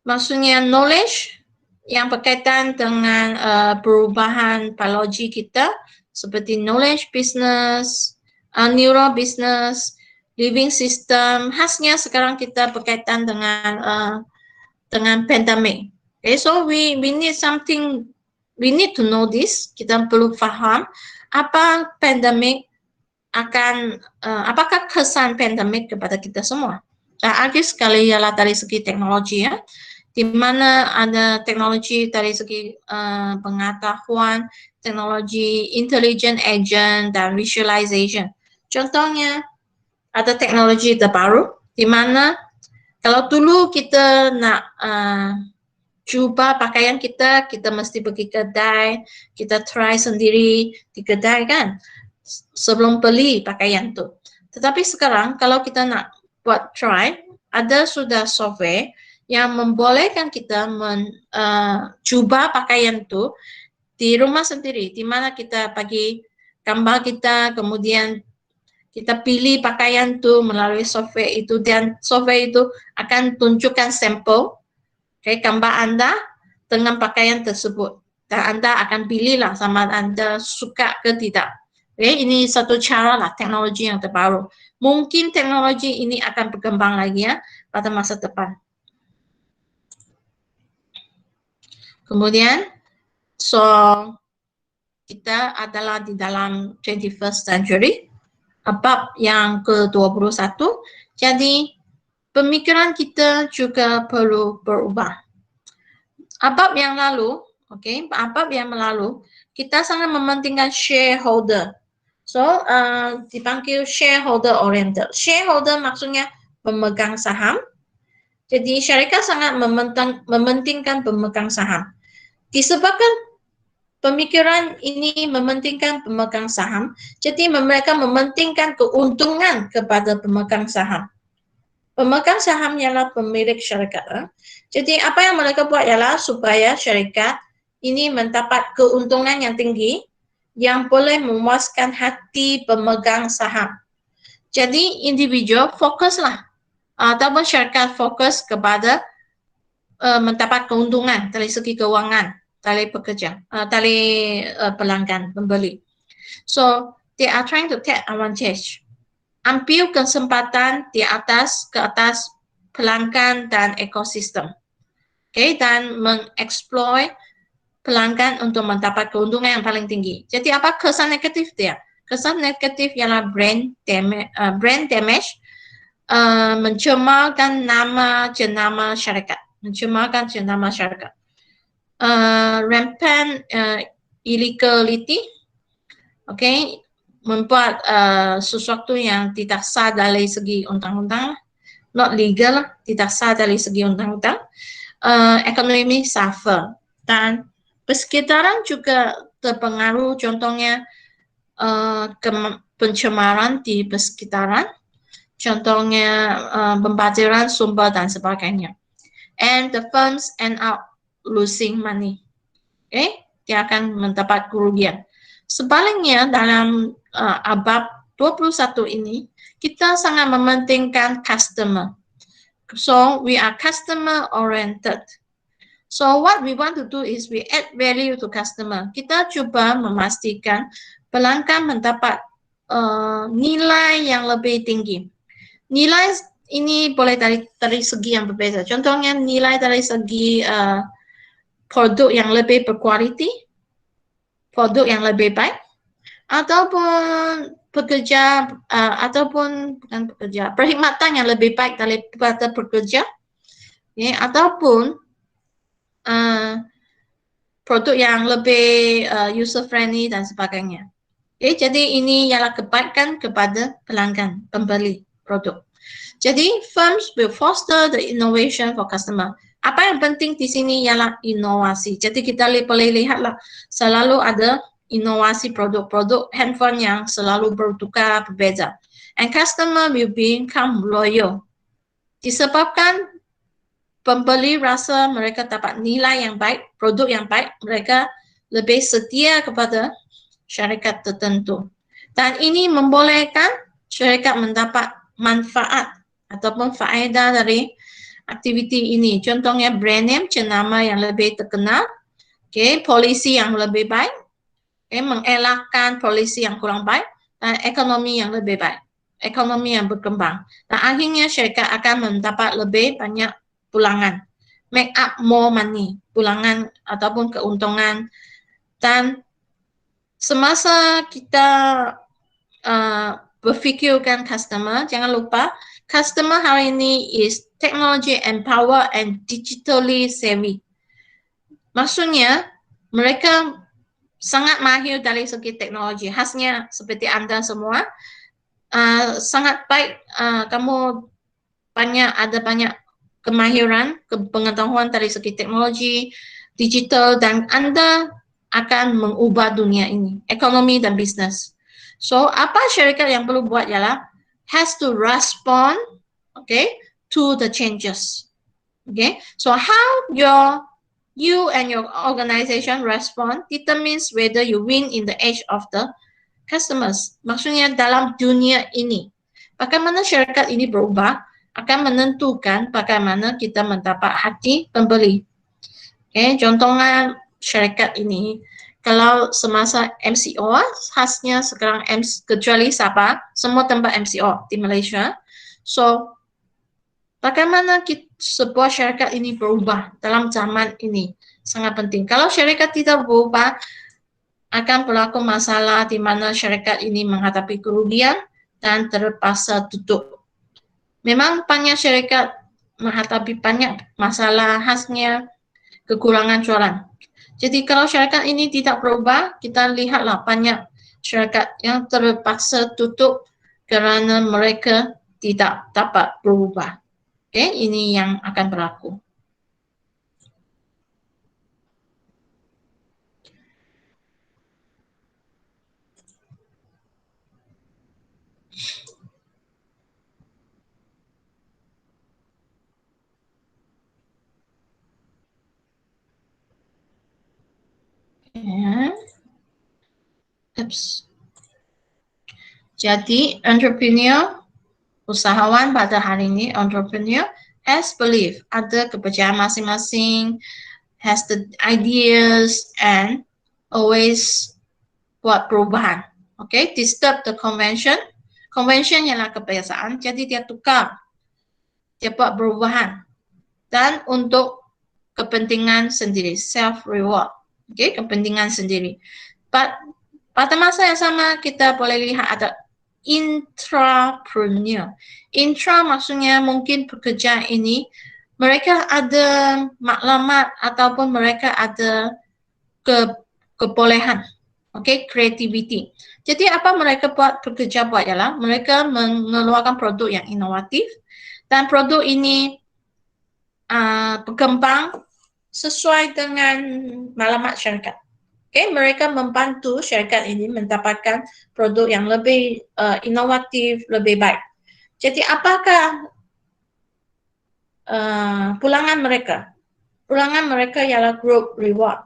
maksudnya knowledge yang berkaitan dengan perubahan biologi kita, seperti knowledge business, neuro business, living system. Khasnya sekarang kita berkaitan dengan pandemic. Okay, so we need something. We need to know this. Kita perlu faham apa pandemik akan, apakah kesan pandemik kepada kita semua. Akhir sekali ialah dari segi teknologi, ya, di mana ada teknologi dari segi pengetahuan, teknologi intelligent agent dan visualization. Contohnya ada teknologi terbaru di mana kalau dulu kita nak cuba pakaian kita mesti pergi kedai, kita try sendiri di kedai kan, sebelum beli pakaian tu. Tetapi sekarang kalau kita nak buat try, ada sudah software yang membolehkan kita cuba pakaian tu di rumah sendiri, di mana kita bagi gambar kita, kemudian kita pilih pakaian tu melalui software itu, dan software itu akan tunjukkan sampel, okay, gambar Anda dengan pakaian tersebut, dan Anda akan pilihlah sama Anda suka ke tidak. Okay, ini satu cara lah, teknologi yang terbaru. Mungkin teknologi ini akan berkembang lagi, ya, pada masa depan. Kemudian, so kita adalah di dalam 21st century, bab yang ke-21, jadi pemikiran kita juga perlu berubah. Bab yang lalu, bab yang lalu, kita sangat mementingkan shareholder. So, dipanggil shareholder oriented. Shareholder maksudnya pemegang saham. Jadi, syarikat sangat mementingkan pemegang saham. Disebabkan pemikiran ini mementingkan pemegang saham, jadi mereka mementingkan keuntungan kepada pemegang saham. Pemegang saham ialah pemilik syarikat. Jadi apa yang mereka buat ialah supaya syarikat ini mendapat keuntungan yang tinggi yang boleh memuaskan hati pemegang saham. Jadi individu fokuslah ataupun syarikat fokus kepada mendapat keuntungan dari segi keuangan dari pekerja, dari pelanggan, pembeli. So they are trying to take advantage, ambil kesempatan ke atas pelanggan dan ekosistem, dan mengeksploit pelanggan untuk mendapat keuntungan yang paling tinggi. Jadi apa kesan negatif dia? Kesan negatif ialah brand damage, mencemarkan nama jenama syarikat, rampant illegality, membuat sesuatu yang tidak sah dari segi undang-undang, not legal, tidak sah dari segi undang-undang, ekonomi suffer, dan persekitaran juga terpengaruh, contohnya pencemaran di persekitaran, contohnya pembakaran sumber dan sebagainya. And the firms end up losing money. Dia akan mendapat kerugian. Sebaliknya dalam bab 21 ini, kita sangat mementingkan customer. So we are customer oriented. So what we want to do is we add value to customer. Kita coba memastikan pelanggan mendapat nilai yang lebih tinggi. Nilai ini boleh dari segi yang berbeda. Contohnya nilai dari segi produk yang lebih berkualiti, produk yang lebih baik, ataupun perkhidmatan yang lebih baik daripada pekerja, ataupun produk yang lebih user friendly dan sebagainya. Okay, jadi ini ialah kebaikan kepada pelanggan, pembeli produk. Jadi firms will foster the innovation for customer. Apa yang penting di sini ialah inovasi. Jadi kita boleh lihatlah selalu ada inovasi produk-produk handphone yang selalu bertukar berbeza. And customer will become loyal. Disebabkan pembeli rasa mereka dapat nilai yang baik, produk yang baik, mereka lebih setia kepada syarikat tertentu. Dan ini membolehkan syarikat mendapat manfaat ataupun faedah dari aktiviti ini. Contohnya brand name, cenama yang lebih terkenal, polisi yang lebih baik, mengelakkan polisi yang kurang baik, dan ekonomi yang lebih baik, ekonomi yang berkembang. Dan akhirnya syarikat akan mendapat lebih banyak pulangan, make up more money, pulangan ataupun keuntungan. Dan semasa kita berfikirkan customer, jangan lupa customer hari ini is technology empower and digitally savvy. Maksudnya mereka sangat mahir dari segi teknologi. Khasnya seperti Anda semua, sangat baik, kamu ada banyak kemahiran, pengetahuan dari segi teknologi, digital, dan Anda akan mengubah dunia ini, ekonomi dan bisnis. So, apa syarikat yang perlu buat ialah has to respond, to the changes. So how you and your organization respond determines whether you win in the age of the customers. Maksudnya dalam dunia ini, bagaimana syarikat ini berubah akan menentukan bagaimana kita mendapat hati pembeli. Contohnya syarikat ini, kalau semasa MCO, khasnya sekarang kecuali Sabah, semua tempat MCO di Malaysia. So, bagaimana sebuah syarikat ini berubah dalam zaman ini sangat penting. Kalau syarikat tidak berubah, akan berlaku masalah di mana syarikat ini menghadapi kerugian dan terpaksa tutup. Memang banyak syarikat menghadapi banyak masalah, khasnya kekurangan jualan. Jadi kalau syarikat ini tidak berubah, kita lihatlah banyak syarikat yang terpaksa tutup kerana mereka tidak dapat berubah. Ini yang akan berlaku. Jadi entrepreneur, usahawan pada hari ini, entrepreneur has belief, ada kepercayaan masing-masing, has the ideas and always buat perubahan. Disturb the convention. Convention ialah kebiasaan, jadi dia tukar, dia buat perubahan. Dan untuk kepentingan sendiri, self reward. Kepentingan sendiri. Pada masa yang sama kita boleh lihat ada intrapreneur. Intra maksudnya mungkin pekerja ini mereka ada maklumat ataupun mereka ada kebolehan, creativity. Jadi apa mereka pekerja buat ialah mereka mengeluarkan produk yang inovatif dan produk ini berkembang sesuai dengan maklumat syarikat. Mereka membantu syarikat ini mendapatkan produk yang lebih inovatif, lebih baik. Jadi apakah pulangan mereka? Pulangan mereka ialah group reward.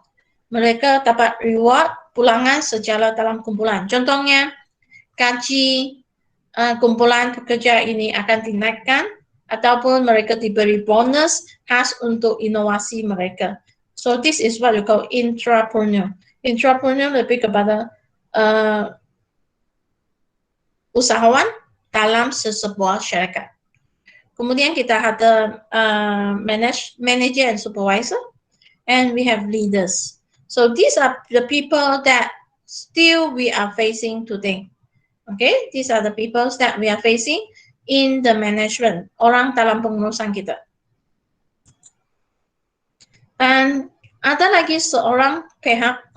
Mereka dapat reward pulangan secara dalam kumpulan. Contohnya, gaji kumpulan pekerja ini akan dinaikkan ataupun mereka diberi bonus khas untuk inovasi mereka. So this is what you call intrapreneur. Intrapreneur lebih kepada usahawan dalam sebuah syarikat. Kemudian kita ada manager and supervisor, and we have leaders. So these are the people that still we are facing today. These are the people that we are facing in the management, orang dalam pengurusan kita. Dan ada lagi seorang pihak,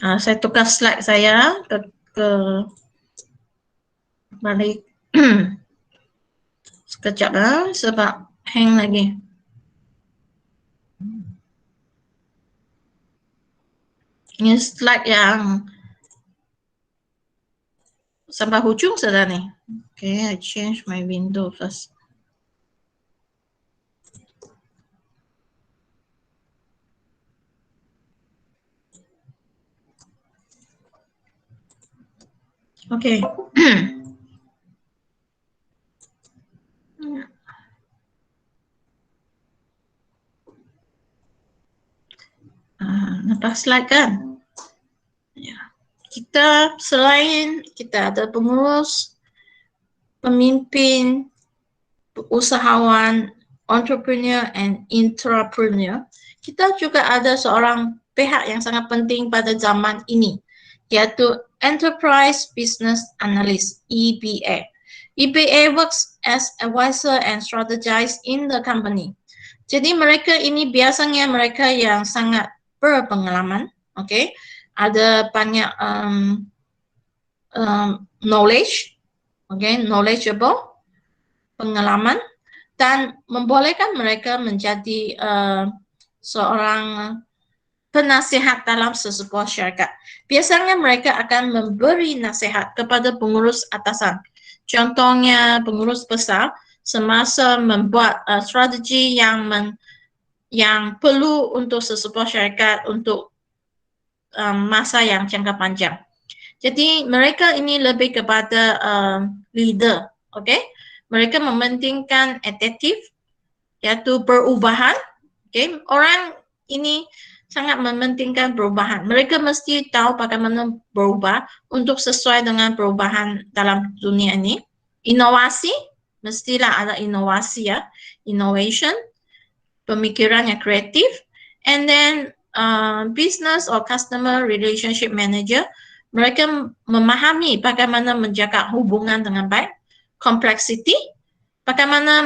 Saya tukar slide saya ke balik sekejap sebab hang lagi. Ini slide yang sampai hujung sudah nih. Okay, I change my window first. Okay. Nampak slide kan? Ya. Kita selain kita ada pengurus, pemimpin, usahawan, entrepreneur and intrapreneur, kita juga ada seorang pihak yang sangat penting pada zaman ini, yaitu Enterprise Business Analyst, EBA. EBA works as advisor and strategist in the company. Jadi mereka ini biasanya mereka yang sangat berpengalaman, okay? Ada banyak knowledge, okay? Knowledgeable, pengalaman, dan membolehkan mereka menjadi seorang penasihat dalam sesebuah syarikat. Biasanya mereka akan memberi nasihat kepada pengurus atasan. Contohnya pengurus besar semasa membuat strategi yang perlu untuk sesebuah syarikat untuk masa yang jangka panjang. Jadi mereka ini lebih kepada leader, okay? Mereka mementingkan adaptif, yaitu perubahan. Okay? Orang ini sangat mementingkan perubahan. Mereka mesti tahu bagaimana berubah untuk sesuai dengan perubahan dalam dunia ini. Inovasi, mestilah ada inovasi ya, innovation, pemikiran yang kreatif, and then business or customer relationship manager, mereka memahami bagaimana menjaga hubungan dengan baik, complexity, bagaimana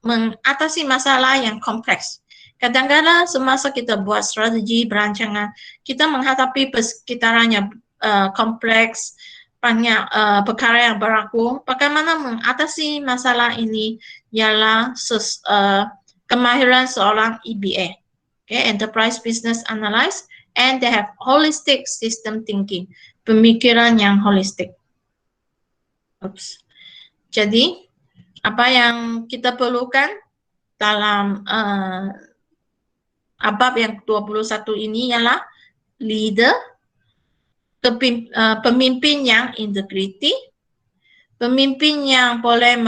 mengatasi masalah yang kompleks. Kadang-kadang semasa kita buat strategi perancangan, kita menghadapi persekitaran yang kompleks, banyak perkara yang berlaku. Bagaimana mengatasi masalah ini ialah kemahiran seorang EBA, okay, Enterprise Business Analyst, and they have holistic system thinking, pemikiran yang holistik. Jadi, apa yang kita perlukan dalam abab yang 21 ini ialah leader, pemimpin yang integriti, pemimpin yang boleh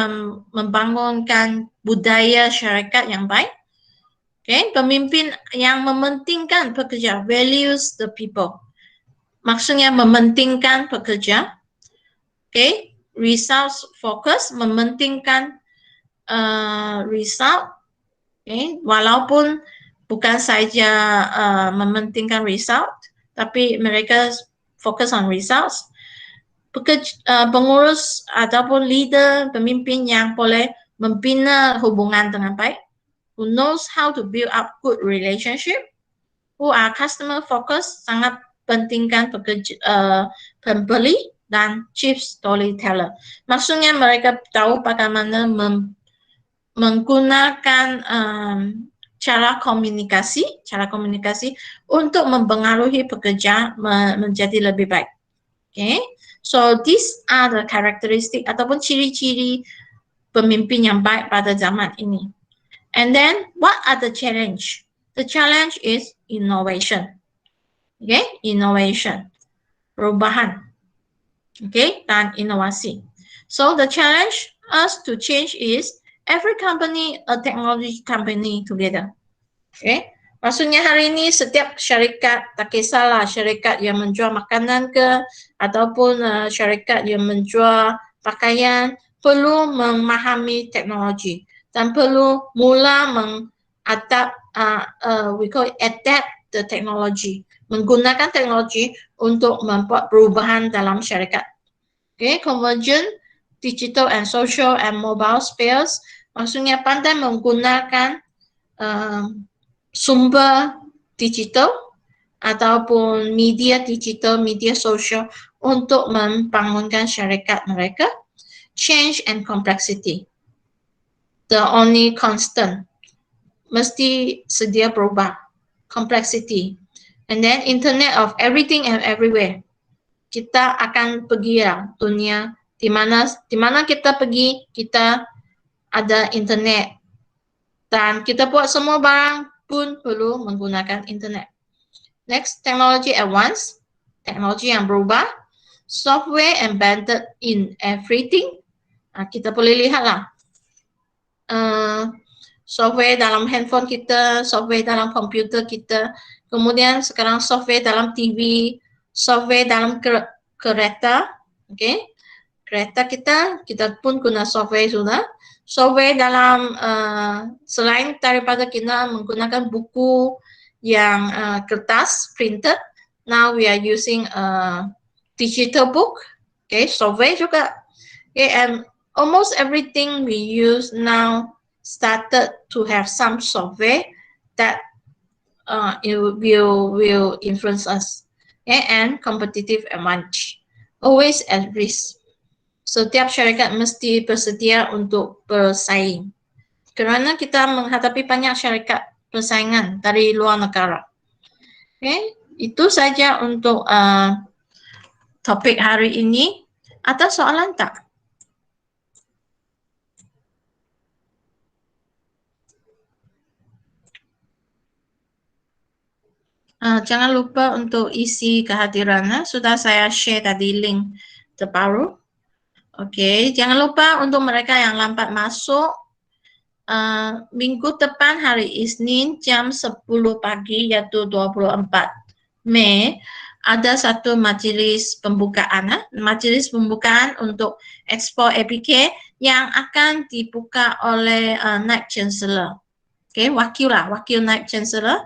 membangunkan budaya syarikat yang baik, okay? Pemimpin yang mementingkan pekerja, values the people, maksudnya mementingkan pekerja, okay? Results focus, mementingkan result, okay? Walaupun bukan saja mementingkan result, tapi mereka fokus on results. Pengurus ataupun leader, pemimpin yang boleh membina hubungan dengan baik, who knows how to build up good relationship, who are customer focused, sangat pentingkan pembeli, dan chief storyteller. Maksudnya mereka tahu bagaimana menggunakan cara komunikasi untuk mempengaruhi pekerja menjadi lebih baik. Okay, so these are the characteristic ataupun ciri-ciri pemimpin yang baik pada zaman ini. And then what are the challenge? The challenge is innovation. Okay, innovation, perubahan. Okay, dan inovasi. So the challenge us to change is every company a technology company together. Okay, maksudnya hari ini setiap syarikat, tak kisahlah syarikat yang menjual makanan ke ataupun syarikat yang menjual pakaian, perlu memahami teknologi dan perlu mula we call it adapt the technology, menggunakan teknologi untuk membuat perubahan dalam syarikat. Okay, convergent, digital and social and mobile space, maksudnya pandai menggunakan sumber digital ataupun media digital, media sosial untuk membangunkan syarikat mereka. Change and complexity. The only constant. Mesti sedia berubah. Complexity. And then internet of everything and everywhere. Kita akan pergi dunia di mana kita pergi, kita ada internet. Dan kita buat semua barang pun perlu menggunakan internet. Next, technology advance. Teknologi yang berubah. Software embedded in everything. Kita boleh lihatlah. Software dalam handphone kita, software dalam komputer kita, kemudian sekarang software dalam TV, software dalam kereta, okay? Kereta kita pun guna software sudah. Software dalam, selain daripada kita menggunakan buku yang kertas, printed, now we are using digital book, okay? Software juga, okay? And almost everything we use now started to have some software that it will influence us. Okay? And competitive advantage. Always at risk. Setiap syarikat mesti bersedia untuk bersaing. Kerana kita menghadapi banyak syarikat persaingan dari luar negara. Okay? Itu saja untuk topik hari ini. Ada soalan tak? Jangan lupa untuk isi kehadiran. Sudah saya share tadi link terbaru. Okey, jangan lupa untuk mereka yang lambat masuk, minggu depan hari Isnin jam 10 pagi iaitu 24 Mei ada satu majlis pembukaan, untuk ekspor APK yang akan dibuka oleh Naib Chancellor. Okey, wakil Naib Chancellor.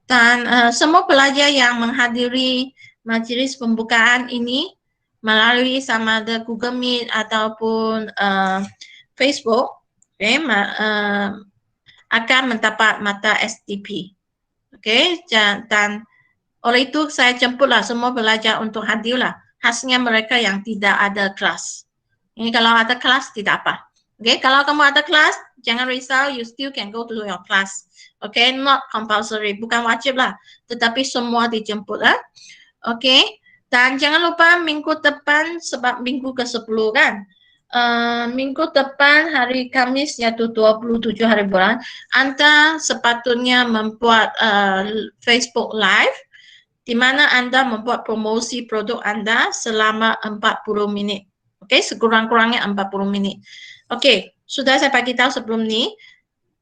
Dan semua pelajar yang menghadiri majlis pembukaan ini melalui sama ada Google Meet ataupun Facebook, okay, akan mendapat mata STP. Okay, dan oleh itu saya jemputlah semua pelajar untuk hadirlah. Khasnya mereka yang tidak ada kelas. Ini kalau ada kelas tidak apa. Okay, kalau kamu ada kelas, jangan risau, you still can go to your class. Okay, not compulsory, bukan wajib lah, tetapi semua dijemput lah. Okay, dan jangan lupa minggu depan, sebab minggu ke-10 kan, minggu depan hari Kamis iaitu 27 hari bulan, Anda sepatutnya membuat Facebook Live di mana Anda membuat promosi produk Anda selama 40 minit. Okay, sekurang-kurangnya 40 minit. Okay, sudah saya bagi tahu sebelum ni,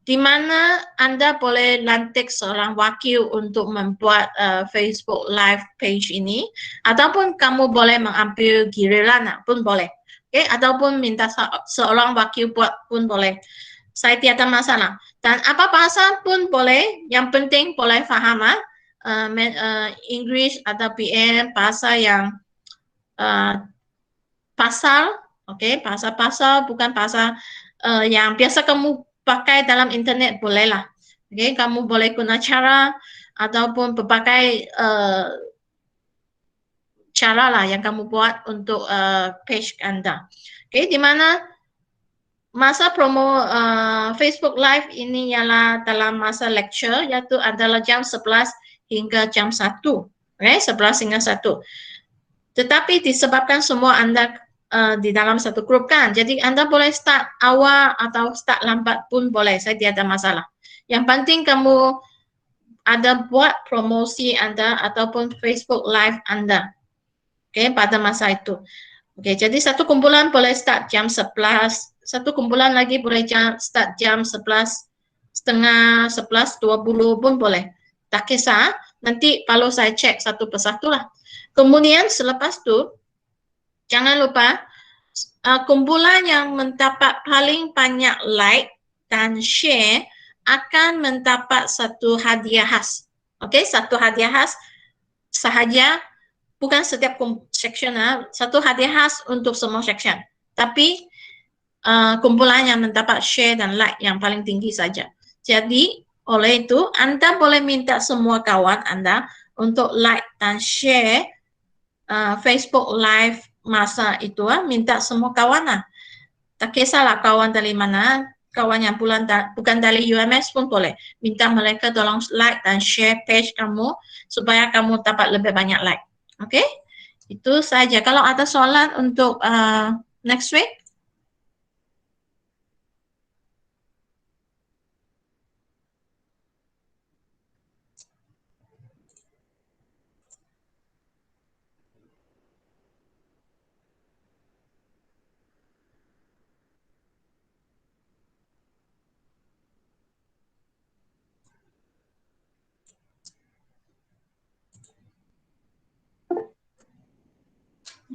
di mana Anda boleh lantik seorang wakil untuk membuat Facebook Live page ini, ataupun kamu boleh mengambil giliran pun boleh. Okay? Ataupun minta seorang wakil buat pun boleh. Saya tiada masalah. Dan apa bahasa pun boleh, yang penting boleh faham English atau PM, bahasa yang pasal, okay? Bahasa bukan bahasa yang biasa kamu pakai dalam internet bolehlah. Okay, kamu boleh guna cara ataupun berbagai cara lah yang kamu buat untuk page Anda. Okay, di mana masa promo Facebook Live ini ialah dalam masa lecture, iaitu adalah jam 11 hingga jam 1. Okay, 11 hingga 1. Tetapi disebabkan semua Anda di dalam satu grup kan, jadi Anda boleh start awal atau start lambat pun boleh, saya tiada masalah. Yang penting kamu ada buat promosi Anda ataupun Facebook Live Anda, okay, pada masa itu. Okay, jadi satu kumpulan boleh start jam 11, satu kumpulan lagi boleh start jam 11.30, 11.20 pun boleh. Tak kisah, nanti kalau saya cek satu persatu lah. Kemudian selepas tu, jangan lupa kumpulan yang mendapat paling banyak like dan share akan mendapat satu hadiah khas. Okey, satu hadiah khas sahaja, bukan setiap section, satu hadiah khas untuk semua section. Tapi kumpulan yang mendapat share dan like yang paling tinggi saja. Jadi oleh itu Anda boleh minta semua kawan Anda untuk like dan share Facebook Live masa itu, minta semua kawan tak kisahlah kawan dari mana, kawan yang bukan dari UMS pun boleh, minta mereka tolong like dan share page kamu supaya kamu dapat lebih banyak like. Oke? Itu saja. Kalau ada soalan untuk next week?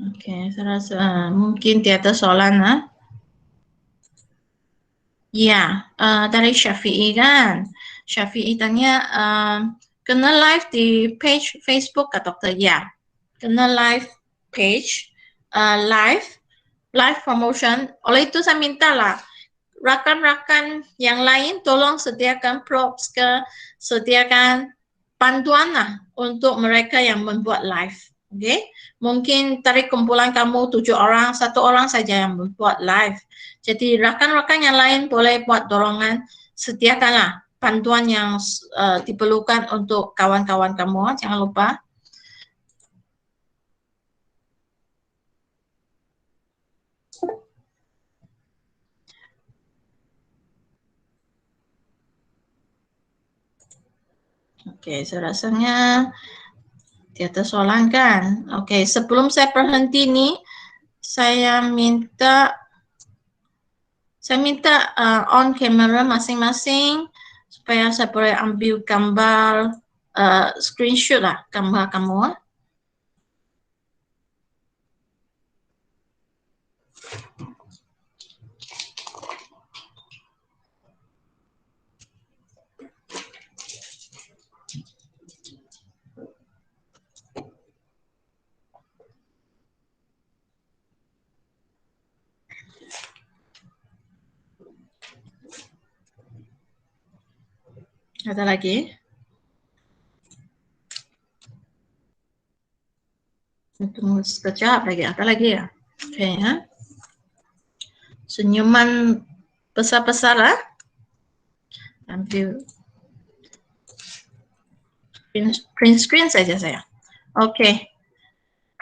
Oke, saya rasa mungkin tiada soalan. Ya, dari Syafi'i kan. Syafi'i tanya, kena live di page Facebook kah dokter? Ya, kena live page, live promotion. Oleh itu saya mintalah rakan-rakan yang lain tolong sediakan props ke, sediakan bantuan lah untuk mereka yang membuat live. Okay? Mungkin dari kumpulan kamu 7 orang, 1 orang saja yang membuat live. Jadi rakan-rakan yang lain boleh buat dorongan, sediakanlah bantuan yang diperlukan untuk kawan-kawan kamu, jangan lupa. Oke, saya rasanya tiada soalan kan? Oke, sebelum saya berhenti nih, saya minta on camera masing-masing supaya saya boleh ambil gambar screenshot lah gambar kamu. Ada lagi? Tunggu sekejap lagi. Ada lagi ya? Oke ya. Senyuman besar-besar lah. Ambil print screen saja saya. Oke.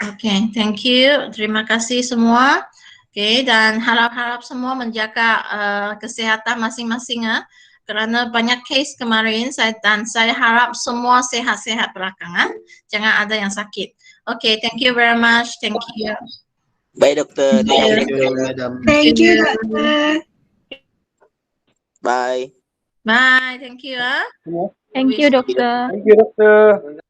Oke, thank you. Terima kasih semua. Oke, dan harap-harap semua menjaga kesehatan masing-masing ya. Karena banyak case kemarin dan saya harap semua sehat-sehat belakangan. Jangan ada yang sakit. Oke, thank you very much. Thank you. Baik dokter. Thank you, madam. Thank you, dokter. Bye. Bye, thank you. Thank you, dokter. Thank you, dokter.